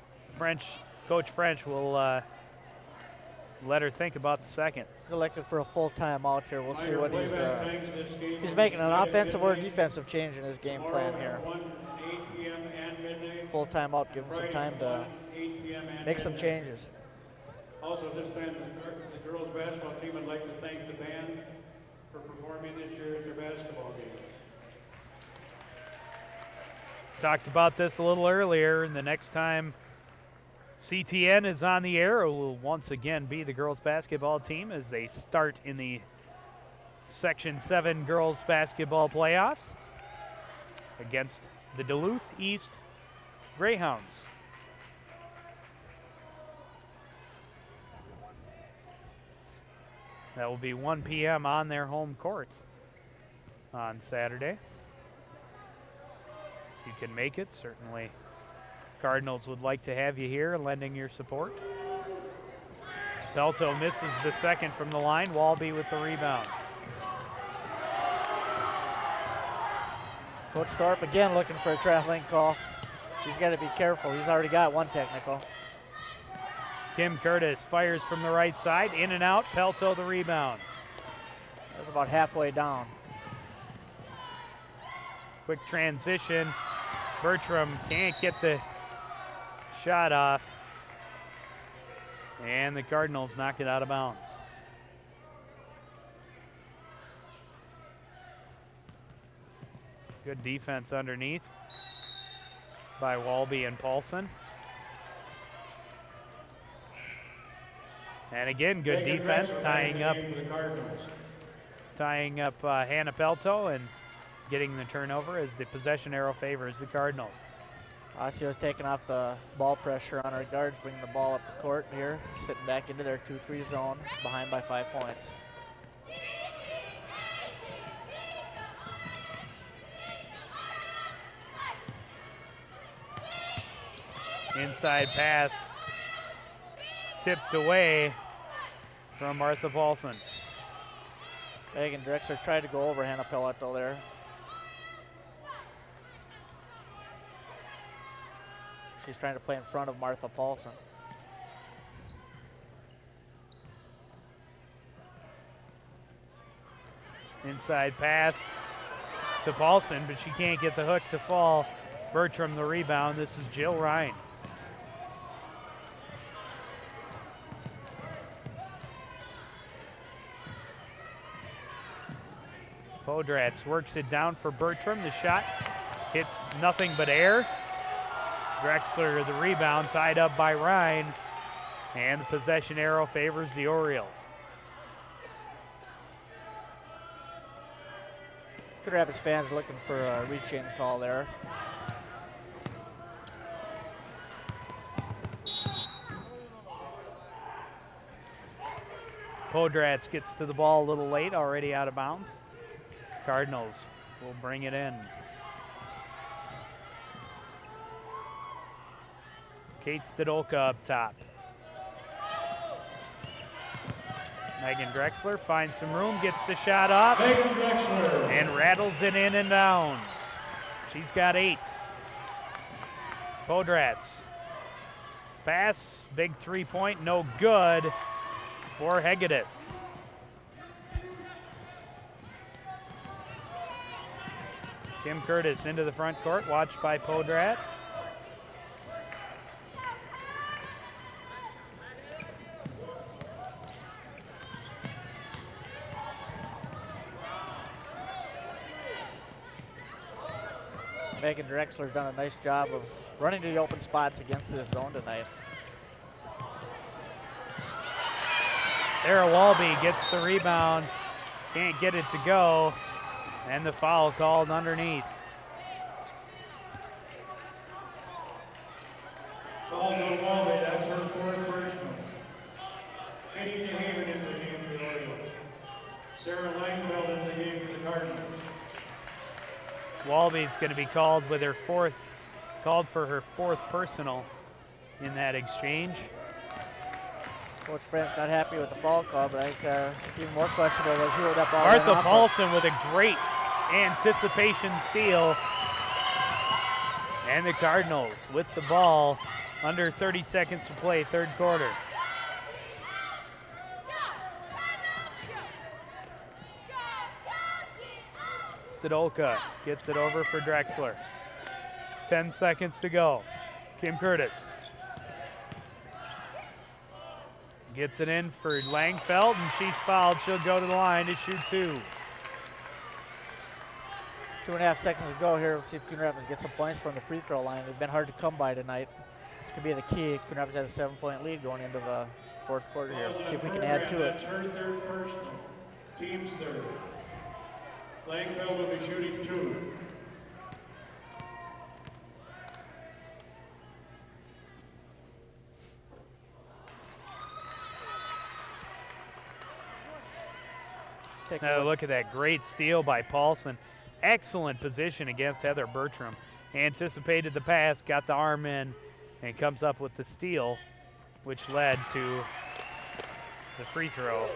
Coach French will let her think about the second. He's elected for a full timeout here. We'll see Minor what playback times in this game he's will making be an at offensive or midnight. defensive change in his game plan Tomorrow here. at 1, 8 p.m. and midnight. Full timeout, give him some Friday, time to 1, 8 p.m. and make some midnight. changes. Also, this time, the girls' basketball team would like to thank the band for performing this year at their basketball game. Talked about this a little earlier, and the next time CTN is on the air, it will once again be the girls' basketball team as they start in the Section 7 girls' basketball playoffs against the Duluth East Greyhounds. That will be 1 p.m. on their home court on Saturday. If you can make it, certainly Cardinals would like to have you here lending your support. Pelto misses the second from the line. Walby with the rebound. Coach Thorpe again looking for a traveling call. He's got to be careful. He's already got one technical. Kim Curtis fires from the right side, in and out. Pelto the rebound. That was about halfway down. Quick transition. Bertram can't get the shot off. And the Cardinals knock it out of bounds. Good defense underneath by Walby and Paulson. And again, good defense, tying up Hannah Pelto and getting the turnover as the possession arrow favors the Cardinals. Osseo's taking off the ball pressure on our guards, bringing the ball up the court here, sitting back into their 2-3 zone, behind by 5 points. Inside pass tipped away from Martha Paulson. Megan Drexler tried to go over Hannah Piletto there. She's trying to play in front of Martha Paulson. Inside pass to Paulson, but she can't get the hook to fall. Bertram the rebound. This is Jill Ryan. Podratz works it down for Bertram. The shot hits nothing but air. Drexler the rebound, tied up by Ryan, and the possession arrow favors the Orioles. Coon Rapids fans looking for a reach-in call there. Podratz gets to the ball a little late, already out of bounds. Cardinals will bring it in. Kate Stadolka up top. Megan Drexler finds some room, gets the shot off, and rattles it in and down. She's got 8. Podratz. Pass, big 3-point, no good for Hegedus. Kim Curtis into the front court, watched by Podratz. Megan Drexler's done a nice job of running to the open spots against this zone tonight. Sarah Walby gets the rebound, can't get it to go, and the foul called underneath. Foul on Walby, that's her 4th personal. Katie DeHaven into the game for the Orioles. Sarah Langfeld into the game for the Cardinals. Walby's going to be called for her 4th personal in that exchange. Coach Brent's not happy with the foul call, but I think even more questionable was who that ball Martha went off Paulson with a great anticipation steal. And the Cardinals with the ball, under 30 seconds to play, 3rd quarter. Stadolka gets it over for Drexler. 10 seconds to go. Kim Curtis gets it in for Langfeld, and she's fouled. She'll go to the line to shoot 2. 2.5 seconds to go here. Let's see if Coon Rapids gets some points from the free throw line. They've been hard to come by tonight. This could be the key. Coon Rapids has a 7-point lead going into the 4th quarter here. Let's see if we can add to it. That's her 3rd personal. Team's 3rd. Langfeld will be shooting 2. Look at that great steal by Paulson. Excellent position against Heather Bertram. Anticipated the pass, got the arm in, and comes up with the steal, which led to the free throw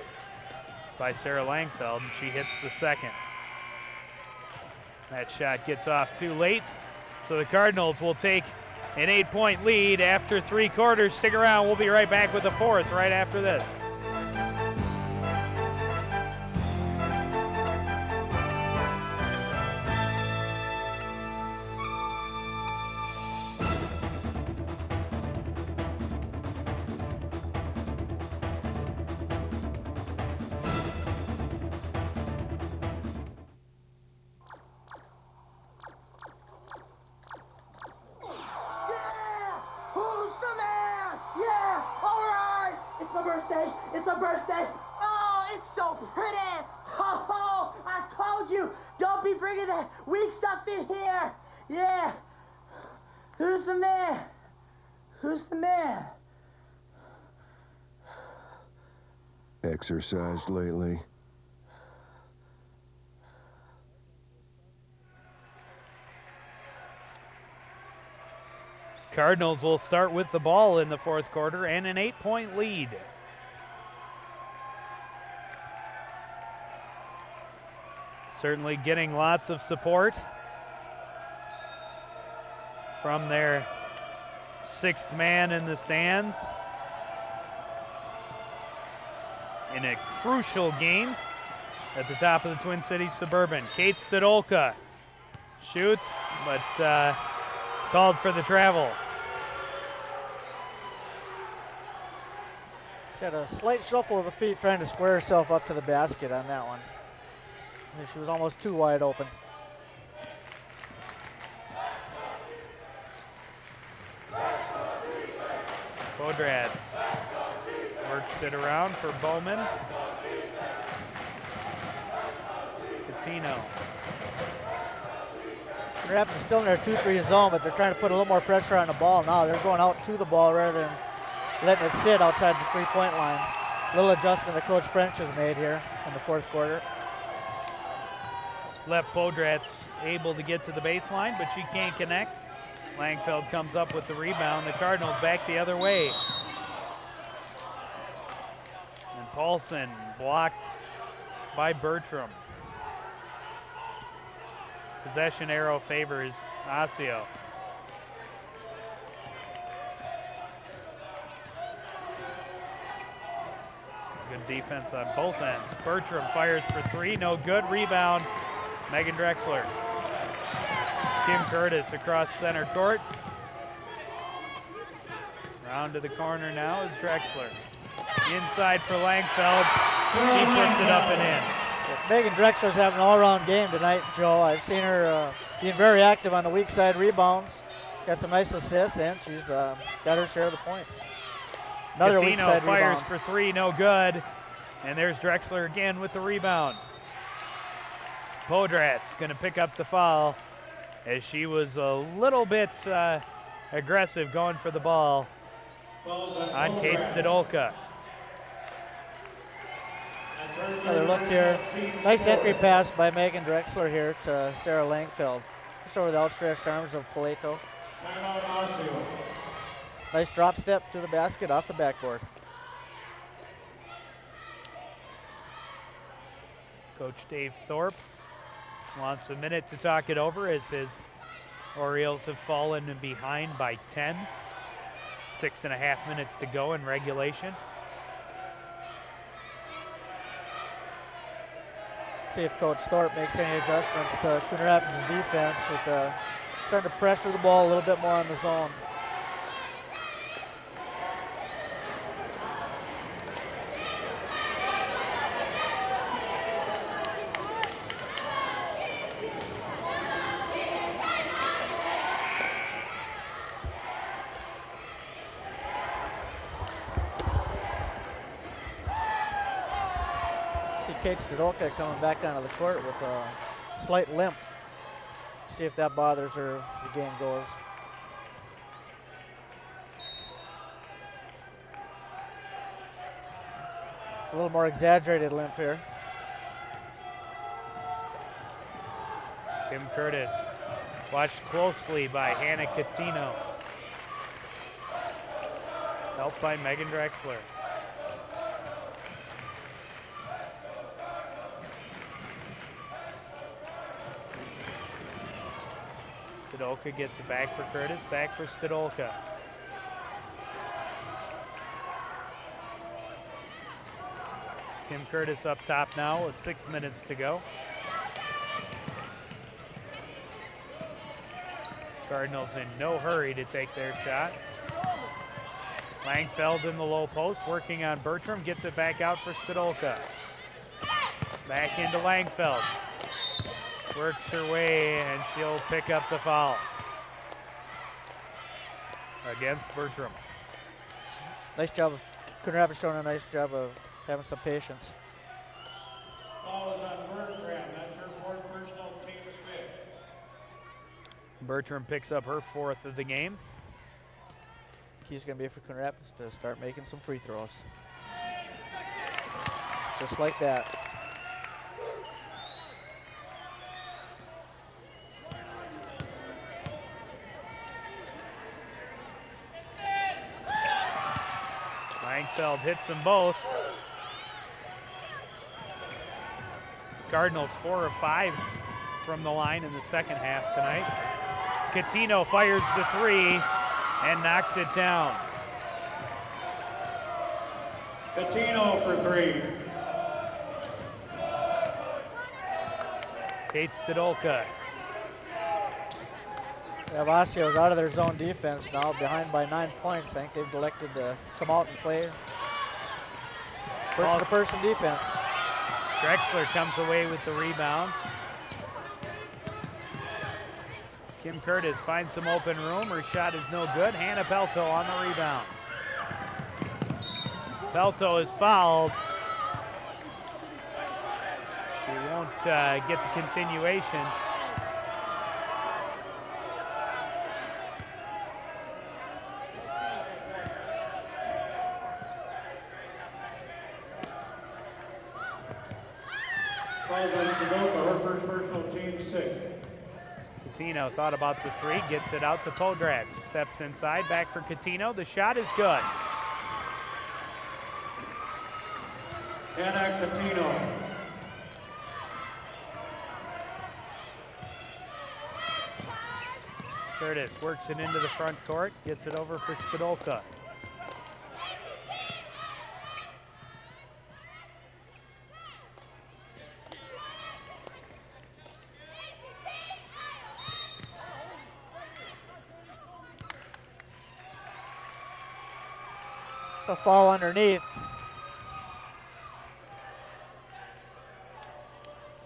by Sarah Langfeld, and she hits the 2nd. That shot gets off too late, so the Cardinals will take an 8-point lead after 3 quarters. Stick around, we'll be right back with the 4th right after this. It's my birthday. Oh, it's so pretty. Oh, I told you, don't be bringing that weak stuff in here. Yeah. Who's the man? Who's the man? Exercised lately? Cardinals will start with the ball in the fourth quarter and an 8-point lead. Certainly getting lots of support from their sixth man in the stands in a crucial game at the top of the Twin Cities Suburban. Kate Stadolka shoots, but called for the travel. She had a slight shuffle of the feet trying to square herself up to the basket on that one. I think she was almost too wide open. Podrads works it around for Bowman. Catino. They're having still in their 2-3 zone, but they're trying to put a little more pressure on the ball now. They're going out to the ball rather than letting it sit outside the 3-point line. Little adjustment that Coach French has made here in the fourth quarter. Left Podrats able to get to the baseline, but she can't connect. Langfeld comes up with the rebound. The Cardinals back the other way. And Paulson blocked by Bertram. Possession arrow favors Osseo. Good defense on both ends. Bertram fires for three, no good. Rebound, Megan Drexler. Kim Curtis across center court. Round to the corner now is Drexler. Inside for Langfeld. He puts it up and in. Megan Drexler's having an all-around game tonight, Joe. I've seen her being very active on the weak side rebounds. Got some nice assists, and she's got her share of the points. Another weak side fires rebound. for three, no good. And there's Drexler again with the rebound. Podrats gonna pick up the foul as she was a little bit aggressive going for the ball on Kate Stadolka. Another look here. Nice entry pass by Megan Drexler here to Sarah Langfeld. Just over the outstretched arms of Paleto. Nice drop step to the basket off the backboard. Coach Dave Thorpe wants a minute to talk it over as his Orioles have fallen behind by 10. 6.5 minutes to go in regulation. See if Coach Thorpe makes any adjustments to Coon Rapids' defense with starting to pressure the ball a little bit more on the zone. Kate Stadolka coming back onto the court with a slight limp. See if that bothers her as the game goes. It's a little more exaggerated limp here. Kim Curtis watched closely by Hannah Catino. Helped by Megan Drexler. Stadolka gets it back for Curtis, back for Stadolka. Kim Curtis up top now with 6 minutes to go. Cardinals in no hurry to take their shot. Langfeld in the low post, working on Bertram, gets it back out for Stadolka. Back into Langfeld. Works her way, and she'll pick up the foul against Bertram. Nice job of Coon Rapids showing a nice job of having some patience. Foul is on Bertram. That's her fourth personal, team's fifth. Bertram picks up her fourth of the game. Key's going to be for Coon Rapids to start making some free throws. Just like that. Langfeld hits them both. Cardinals 4 of 5 from the line in the second half tonight. Catino fires the three and knocks it down. Catino for three. Kate Stadolka. Yeah, Osseo's out of their zone defense now, behind by 9 points. I think they've elected to come out and play person-to-person defense. Drexler comes away with the rebound. Kim Curtis finds some open room. Her shot is no good. Hannah Pelto on the rebound. Pelto is fouled. She won't get the continuation. Her first personal, team 6. Catino thought about the three, gets it out to Podratz. Steps inside, back for Catino. The shot is good. Hannah Catino. Curtis works it into the front court, gets it over for Stadolka. A fall underneath.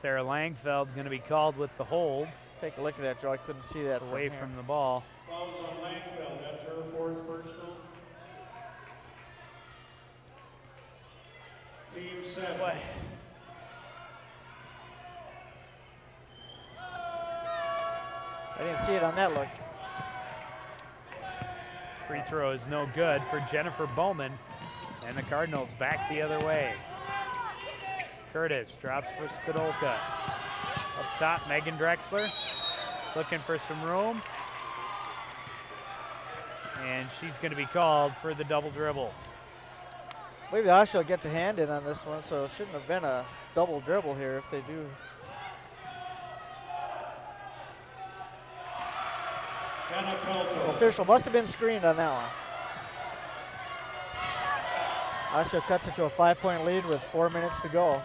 Sarah Langfeld going to be called with the hold. Take a look at that, Joe. I couldn't see that away from the ball. Fouls on Langfeld. That's her fourth personal. Team 7. Boy. I didn't see it on that look. Free throw is no good for Jennifer Bowman, and the Cardinals back the other way. Curtis drops for Stadolka. Up top, Megan Drexler looking for some room. And she's going to be called for the double dribble. I believe the Osseo gets a hand in on this one, so it shouldn't have been a double dribble here if they do. The official must have been screened on that one. Osseo cuts it to a 5-point lead with 4 minutes to go.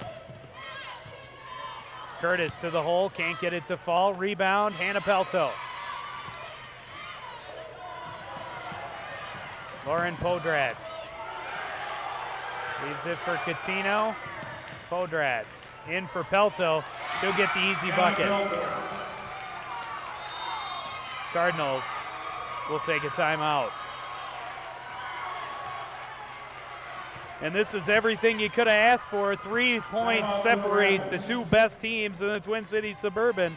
Curtis to the hole, can't get it to fall. Rebound, Hannah Pelto. Lauren Podratz. Leaves it for Catino. Podratz in for Pelto. She'll get the easy bucket. Cardinals will take a timeout. And this is everything you could have asked for. 3 points separate the two best teams in the Twin Cities Suburban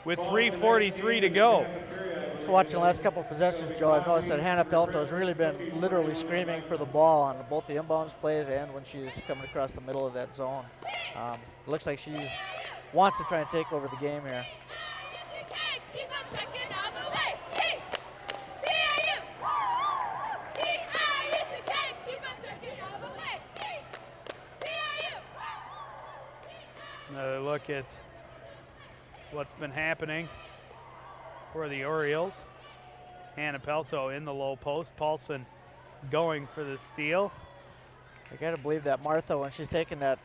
with 3:43 to go. Just watching the last couple of possessions, Joe, I've noticed that Hannah Pelto has really been literally screaming for the ball on both the inbounds plays and when she's coming across the middle of that zone. It looks like she wants to try and take over the game here. Another look at what's been happening for the Orioles. Hannah Pelto in the low post. Paulson going for the steal. I gotta believe that Martha, when she's taking that,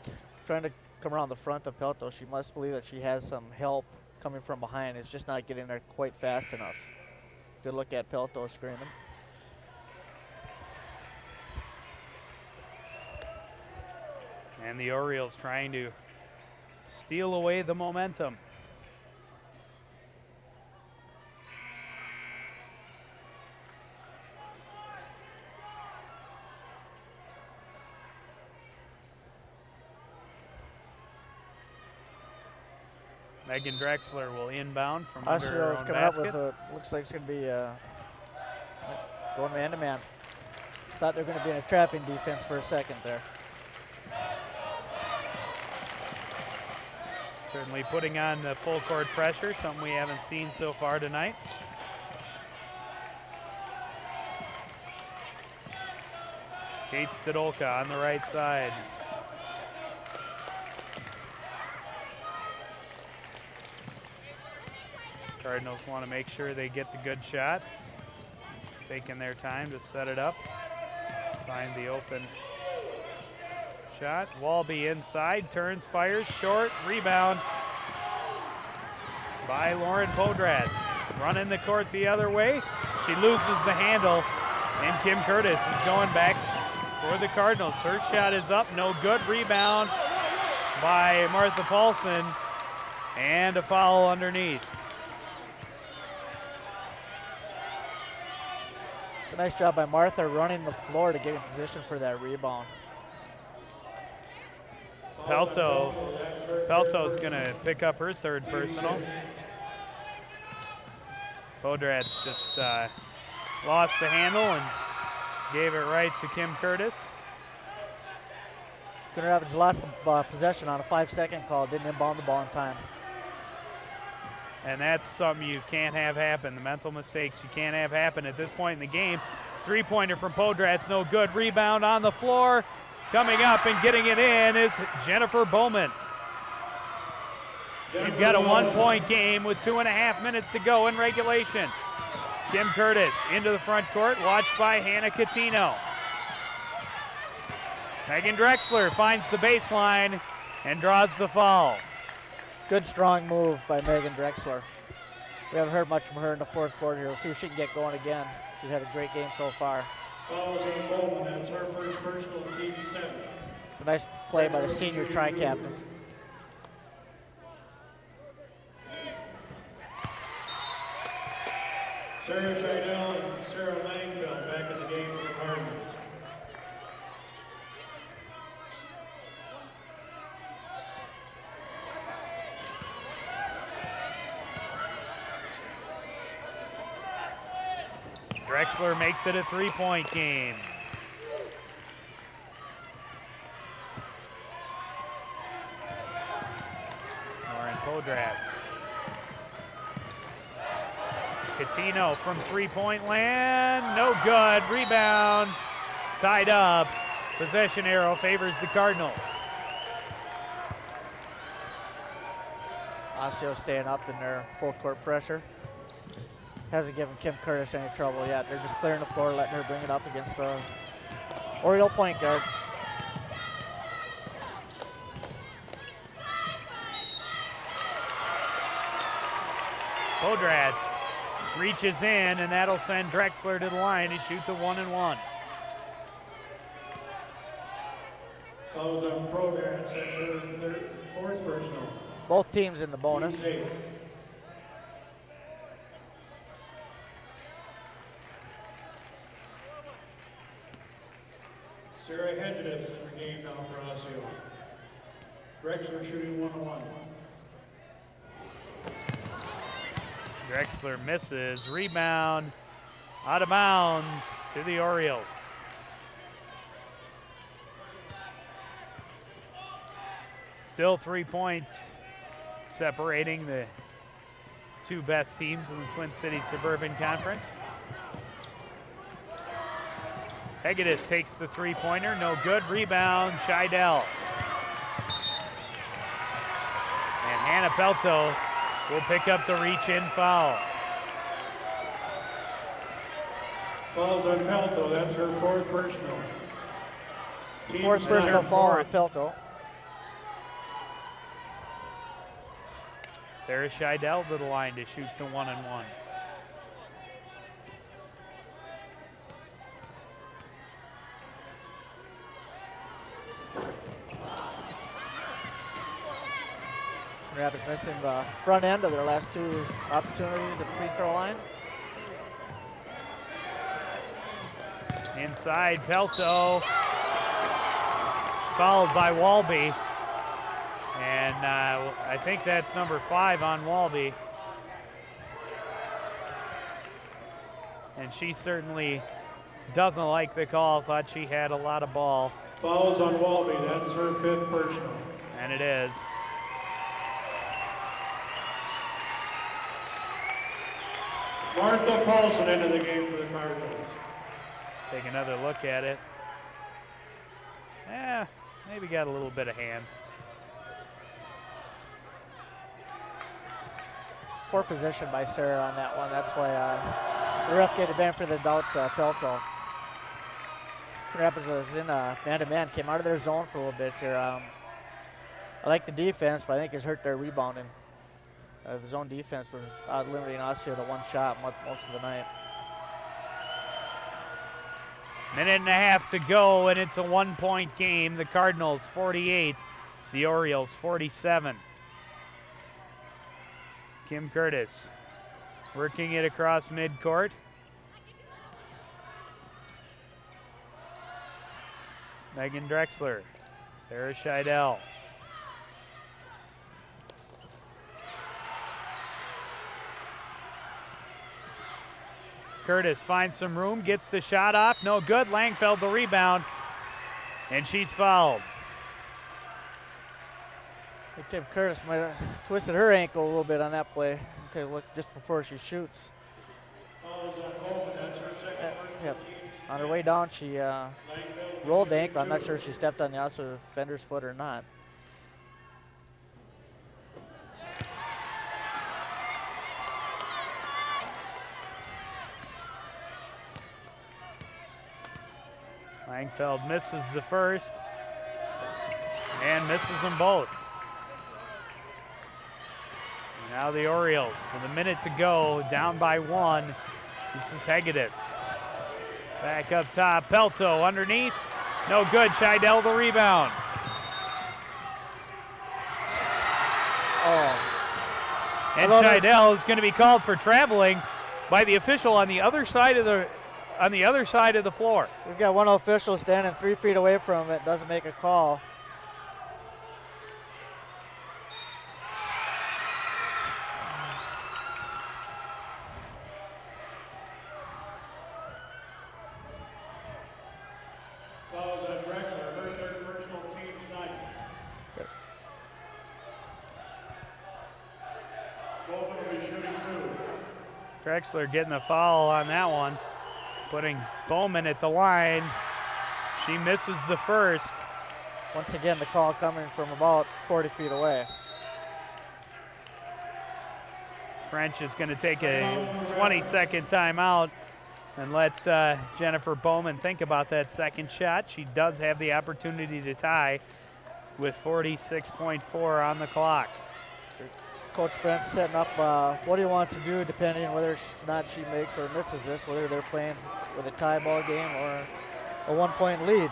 trying to come around the front of Pelto, she must believe that she has some help coming from behind. It's just not getting there quite fast enough. Good look at Pelto screaming. And the Orioles trying to steal away the momentum. Megan Drexler will inbound from under her Osseo's own coming basket. up with a, looks like it's going to be going man-to-man. Thought they were going to be in a trapping defense for a second there. Certainly putting on the full court pressure, something we haven't seen so far tonight. Kate Stadolka on the right side. Cardinals want to make sure they get the good shot. Taking their time to set it up. Find the open shot. Walby inside, turns, fires, short, rebound by Lauren Podratz. Running the court the other way. She loses the handle, and Kim Curtis is going back for the Cardinals. Her shot is up, no good. Rebound by Martha Paulson, and a foul underneath. It's a nice job by Martha running the floor to get in position for that rebound. Pelto's gonna pick up her third personal. Podratz just lost the handle and gave it right to Kim Curtis. Gunnar Evans lost the possession on a 5-second call, didn't inbound the ball in time. And that's something you can't have happen. The mental mistakes you can't have happen at this point in the game. Three-pointer from Podratz, no good. Rebound on the floor. Coming up and getting it in is Jennifer Bowman. You've got a 1-point game with 2.5 minutes to go in regulation. Kim Curtis into the front court, watched by Hannah Catino. Megan Drexler finds the baseline and draws the foul. Good strong move by Megan Drexler. We haven't heard much from her in the fourth quarter here. We'll see if she can get going again. She's had a great game so far. Fouls on Bowman, that's her first personal, team 7. It's a nice play by the senior tri-captain. Sarah Scheidel and Sarah Langfeld back in the game for the Cardinals. Drexler makes it a 3-point game. Lauren Podratz. Catino from 3-point land, no good. Rebound, tied up. Possession arrow favors the Cardinals. Osseo staying up in their full court pressure. Hasn't given Kim Curtis any trouble yet. They're just clearing the floor, letting her bring it up against the Oriole point guard. Podratz reaches in, and that'll send Drexler to the line to shoot the 1-and-1. Fouls on Podratz, that's her fourth personal. Both teams in the bonus. Sarah Hedges in the game now for Osseo. Drexler shooting 1-1. Drexler misses, rebound, out of bounds to the Orioles. Still 3 points separating the two best teams in the Twin Cities Suburban Conference. Hegedus takes the three-pointer, no good. Rebound, Scheidel. And Hannah Pelto will pick up the reach-in foul. Fouls on Pelto, that's her fourth personal. Fourth personal foul on Pelto. Sarah Scheidel to the line to shoot the 1-and-1. Rapids missing the front end of their last two opportunities at the free throw line. Inside, Pelto. Fouled by Walby. And I think that's number 5 on Walby. And she certainly doesn't like the call. Thought she had a lot of ball. Fouls on Walby, that's her fifth personal. And it is. Martha Paulson into the game for the Cardinals. Take another look at it. Maybe got a little bit of hand. Poor position by Sarah on that one. That's why the ref gave the benefit of the doubt Pelto. Rapids was in man-to-man, came out of their zone for a little bit here. I like the defense, but I think it's hurt their rebounding. The zone defense was limiting Osseo to one shot most of the night. Minute and a half to go, and it's a 1-point game. The Cardinals 48, the Orioles 47. Kim Curtis working it across midcourt. Megan Drexler, Sarah Scheidel. Curtis finds some room, gets the shot off, no good. Langfeld the rebound, and she's fouled. Kim Curtis might have twisted her ankle a little bit on that play. Okay, look just before she shoots. Yep. On her way down, she rolled the ankle. I'm not sure if she stepped on the Osseo defender's foot or not. Langfeld misses the first and misses them both. Now the Orioles with a minute to go, down by 1. This is Hegedus. Back up top, Pelto underneath. No good, Scheidel the rebound. And Scheidel is going to be called for traveling by the official on the other side of the floor. We've got one official standing 3 feet away from it, doesn't make a call. Fouls on Drexler, her third personal, team's 9. Both of them will be shooting 2. Drexler getting a foul on that one, putting Bowman at the line. She misses the first. Once again, the call coming from about 40 feet away. French is going to take a 20-second timeout and let Jennifer Bowman think about that second shot. She does have the opportunity to tie with 46.4 on the clock. Coach French setting up what he wants to do depending on whether or not she makes or misses this, whether they're playing with a tie ball game or a 1-point lead.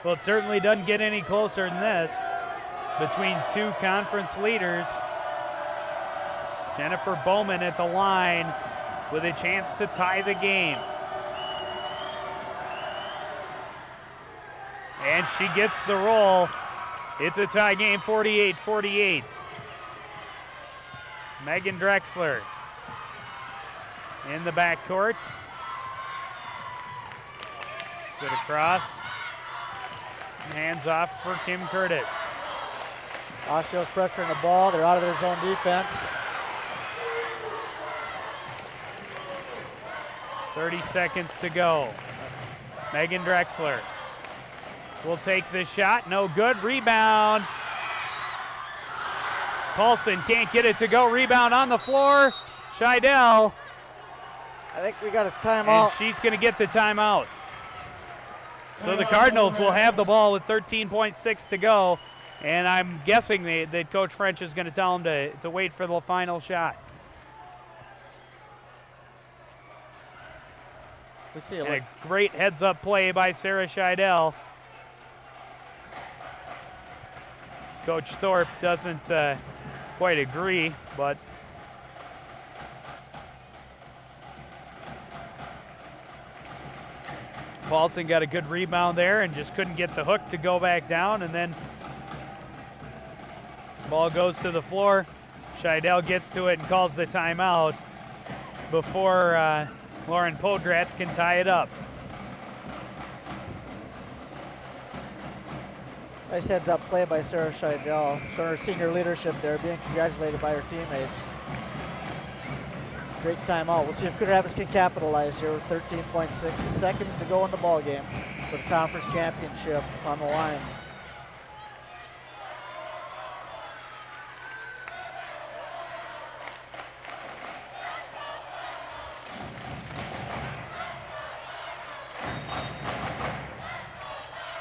Well, it certainly doesn't get any closer than this between two conference leaders. Jennifer Bowman at the line with a chance to tie the game. And she gets the roll. It's a tie game, 48-48. Megan Drexler in the backcourt. Sit across. Hands off for Kim Curtis. Osceo's pressuring the ball. They're out of their zone defense. 30 seconds to go. Megan Drexler will take the shot. No good. Rebound. Paulson can't get it to go. Rebound on the floor. Scheidel. I think we got a timeout. And she's going to get the timeout. So the Cardinals will have the ball with 13.6 to go, and I'm guessing that Coach French is going to tell them to wait for the final shot. We see a great heads-up play by Sarah Scheidel. Coach Thorpe doesn't quite agree, but Paulson got a good rebound there and just couldn't get the hook to go back down, and then ball goes to the floor. Scheidel gets to it and calls the timeout before Lauren Podratz can tie it up. Nice heads-up play by Sarah Scheidel, showing her senior leadership there, being congratulated by her teammates. Great timeout. We'll see if Coon Rapids can capitalize here with 13.6 seconds to go in the ball game for the conference championship on the line.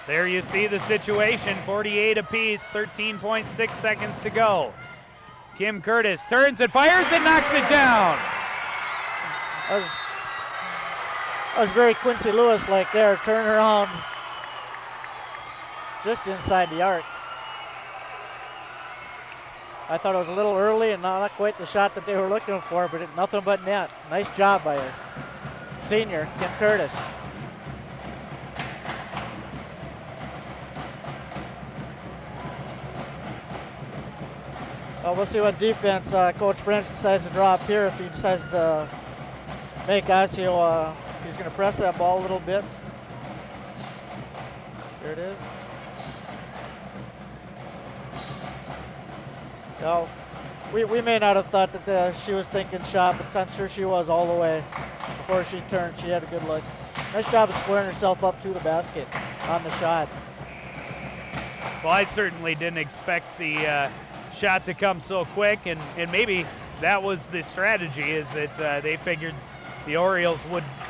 There you see the situation, 48 apiece, 13.6 seconds to go. Kim Curtis turns and fires and knocks it down. That was very Quincy Lewis-like there, turn around just inside the arc. I thought it was a little early and not quite the shot that they were looking for, but nothing but net. Nice job by her senior, Kim Curtis. We'll see what defense Coach French decides to draw up here, if he decides to make Osseo, he's going to press that ball a little bit. There it is. Well, we may not have thought that she was thinking shot, but I'm sure she was all the way. Before she turned, she had a good look. Nice job of squaring herself up to the basket on the shot. Well, I certainly didn't expect the shot to come so quick, and maybe that was the strategy, is that they figured the Orioles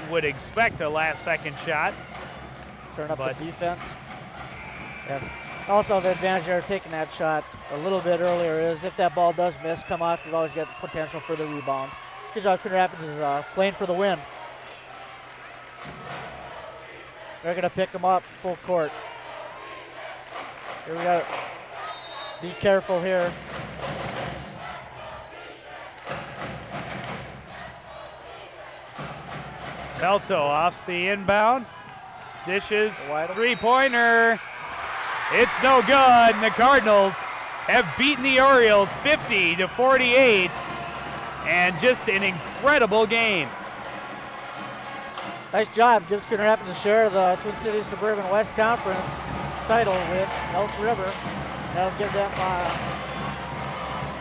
would expect a last-second shot. Turn up the defense. Yes. Also, the advantage of taking that shot a little bit earlier is if that ball does miss, come off, you've always got the potential for the rebound. Good job. Coon Rapids is playing for the win. They're going to pick them up full court. Here we go. Be careful here. Pelto off the inbound. Dishes, three-pointer. It's no good, and the Cardinals have beaten the Orioles 50-48, and just an incredible game. Nice job. Gives Coon Rapids a share of the Twin Cities Suburban West Conference title with Elk River. That'll give them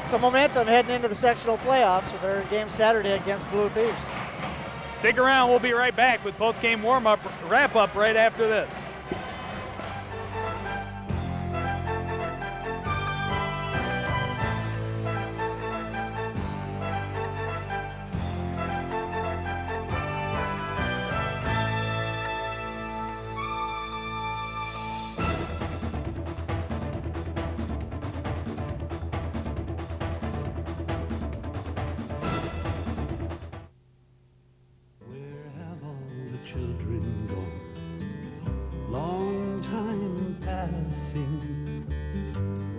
some momentum heading into the sectional playoffs with their game Saturday against Blue Beast. Stick around. We'll be right back with post-game warm-up, wrap-up right after this. Children gone, long time passing.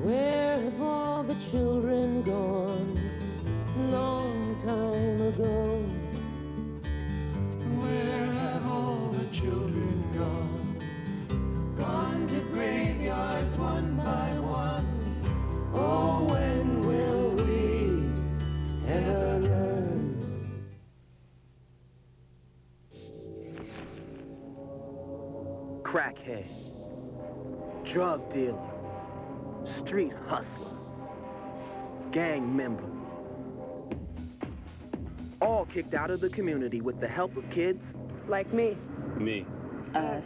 Where have all the children gone? Long time ago. Where have all the children gone? Gone to graveyards one by one. Oh, when will we ever learn? Crackhead, drug dealer, street hustler, gang member. All kicked out of the community with the help of kids like me. Me. Us.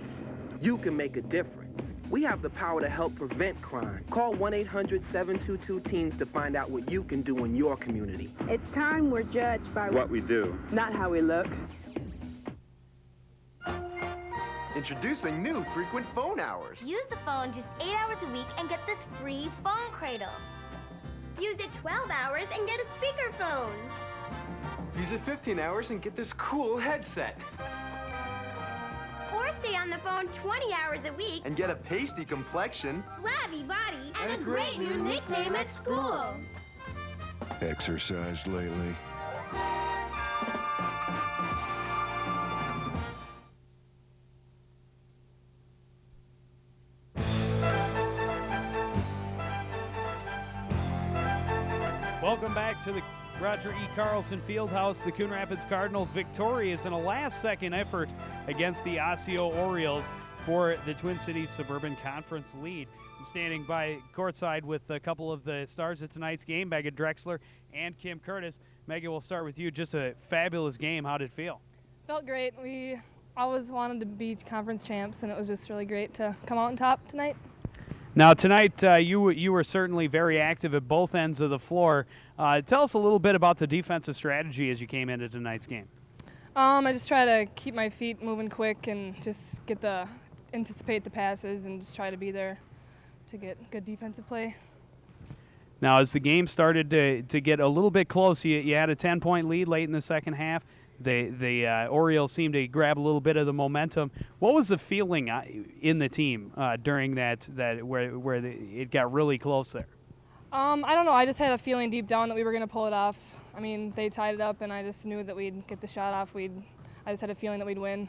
You can make a difference. We have the power to help prevent crime. Call 1-800-722-TEENS to find out what you can do in your community. It's time we're judged by what we do, not how we look. Introducing new frequent phone hours. Use the phone just 8 hours a week and get this free phone cradle. Use it 12 hours and get a speakerphone. Use it 15 hours and get this cool headset. Or stay on the phone 20 hours a week and get a pasty complexion, flabby body, and a great new nickname at school. Exercised lately? Welcome back to the Roger E. Carlson Fieldhouse. The Coon Rapids Cardinals victorious in a last-second effort against the Osseo Orioles for the Twin Cities Suburban Conference lead. I'm standing by courtside with a couple of the stars of tonight's game, Megan Drexler and Kim Curtis. Megan, we'll start with you. Just a fabulous game. How did it feel? Felt great. We always wanted to be conference champs, and it was just really great to come out on top tonight. Now tonight you were certainly very active at both ends of the floor. Tell us a little bit about the defensive strategy as you came into tonight's game. I just try to keep my feet moving quick and just anticipate the passes and just try to be there to get good defensive play. Now as the game started to get a little bit close, you had a 10-point lead late in the second half. The Orioles seemed to grab a little bit of the momentum. What was the feeling in the team during that where it got really close there? I don't know. I just had a feeling deep down that we were going to pull it off. I mean, they tied it up, and I just knew that we'd get the shot off. I just had a feeling that we'd win.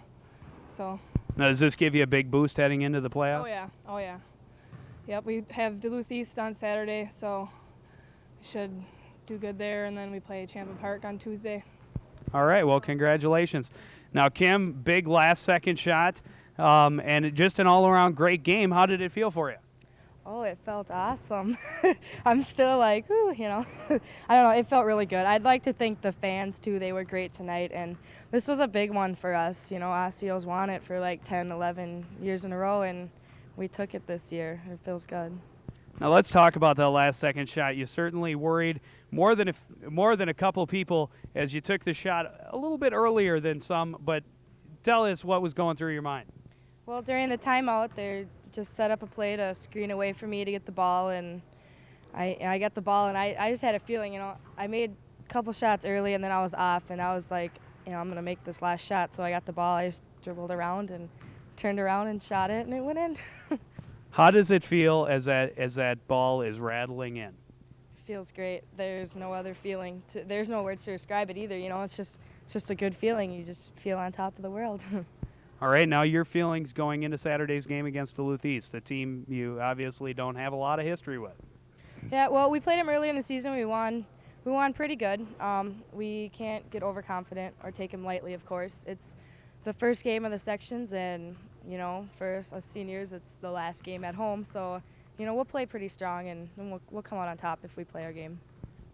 So. Now, does this give you a big boost heading into the playoffs? Oh yeah. Oh yeah. Yep. We have Duluth East on Saturday, so we should do good there, and then we play Champa Park on Tuesday. All right, well, congratulations. Now, Kim, big last-second shot, and just an all-around great game. How did it feel for you? Oh, it felt awesome. I'm still like, ooh, you know. I don't know, it felt really good. I'd like to thank the fans, too. They were great tonight, and this was a big one for us. You know, Osceo's won it for like 10, 11 years in a row, and we took it this year. It feels good. Now let's talk about that last-second shot. You certainly worried more than a couple people as you took the shot a little bit earlier than some, but tell us what was going through your mind. Well, during the timeout, they just set up a play to screen away for me to get the ball, and I got the ball, and I just had a feeling, you know, I made a couple shots early, and then I was off, and I was like, you know, I'm going to make this last shot, so I got the ball. I just dribbled around and turned around and shot it, and it went in. How does it feel as that ball is rattling in? It feels great. There's no other feeling. There's no words to describe it either. You know, it's just a good feeling. You just feel on top of the world. All right, now your feelings going into Saturday's game against Duluth East, a team you obviously don't have a lot of history with. Yeah, well, we played them early in the season. We won pretty good. We can't get overconfident or take them lightly, of course. It's the first game of the sections, and you know, for us seniors, it's the last game at home. So, you know, we'll play pretty strong, and we'll come out on top if we play our game.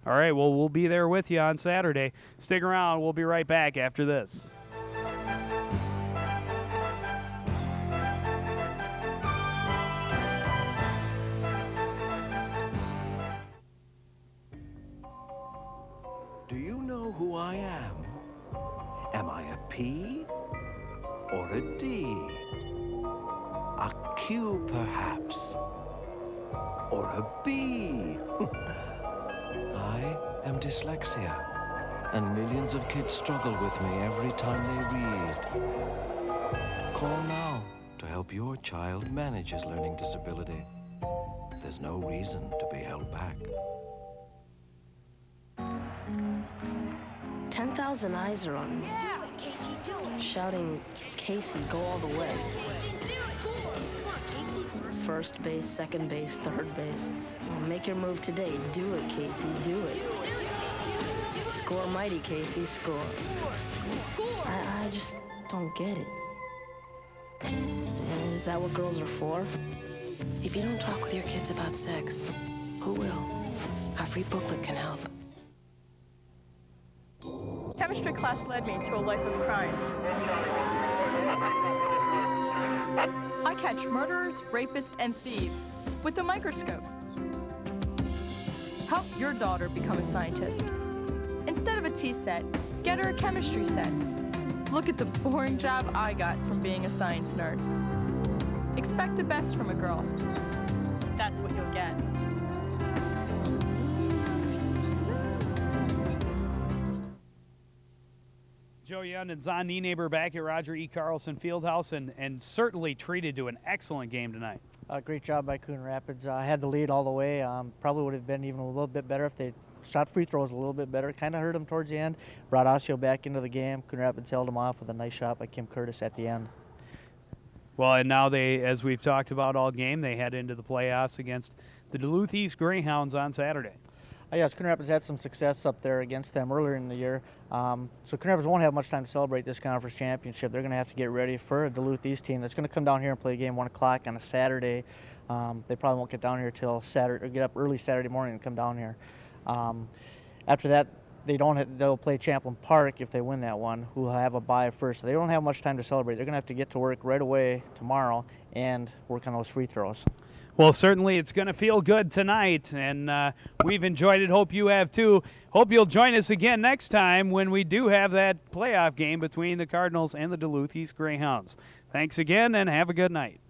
All right, well, we'll be there with you on Saturday. Stick around. We'll be right back after this. Do you know who I am? Am I a P or a D? A Q, perhaps? Or a B? I am dyslexia, and millions of kids struggle with me every time they read. Call now to help your child manage his learning disability. There's no reason to be held back. 10,000 eyes are on me. Do it, Casey, do it. Shouting, Casey, go all the way. Casey, do it. Come on, Casey. First base, second base, third base. Make your move today. Do it, Casey, do it. Score mighty, Casey, score. Score. I just don't get it. Is that what girls are for? If you don't talk with your kids about sex, who will? Our free booklet can help. Chemistry class led me to a life of crime. I catch murderers, rapists, and thieves with a microscope. Help your daughter become a scientist. Instead of a tea set, get her a chemistry set. Look at the boring job I got from being a science nerd. Expect the best from a girl. That's what you'll get. Joe Young and Zahn Nienaber back at Roger E. Carlson Fieldhouse and certainly treated to an excellent game tonight. Great job by Coon Rapids. Had the lead all the way. Probably would have been even a little bit better if they shot free throws a little bit better. Kind of hurt them towards the end. Brought Osseo back into the game. Coon Rapids held them off with a nice shot by Kim Curtis at the end. Well, and now they, as we've talked about all game, they head into the playoffs against the Duluth East Greyhounds on Saturday. Yes, Coon Rapids had some success up there against them earlier in the year. So Coon Rapids won't have much time to celebrate this conference championship. They're going to have to get ready for a Duluth East team that's going to come down here and play a game 1 o'clock on a Saturday. They probably won't get down here till Saturday, or get up early Saturday morning and come down here. After that, they'll play Champlain Park if they win that one, who will have a bye first. So they don't have much time to celebrate. They're going to have to get to work right away tomorrow and work on those free throws. Well, certainly it's going to feel good tonight, and we've enjoyed it. Hope you have too. Hope you'll join us again next time when we do have that playoff game between the Cardinals and the Duluth East Greyhounds. Thanks again, and have a good night.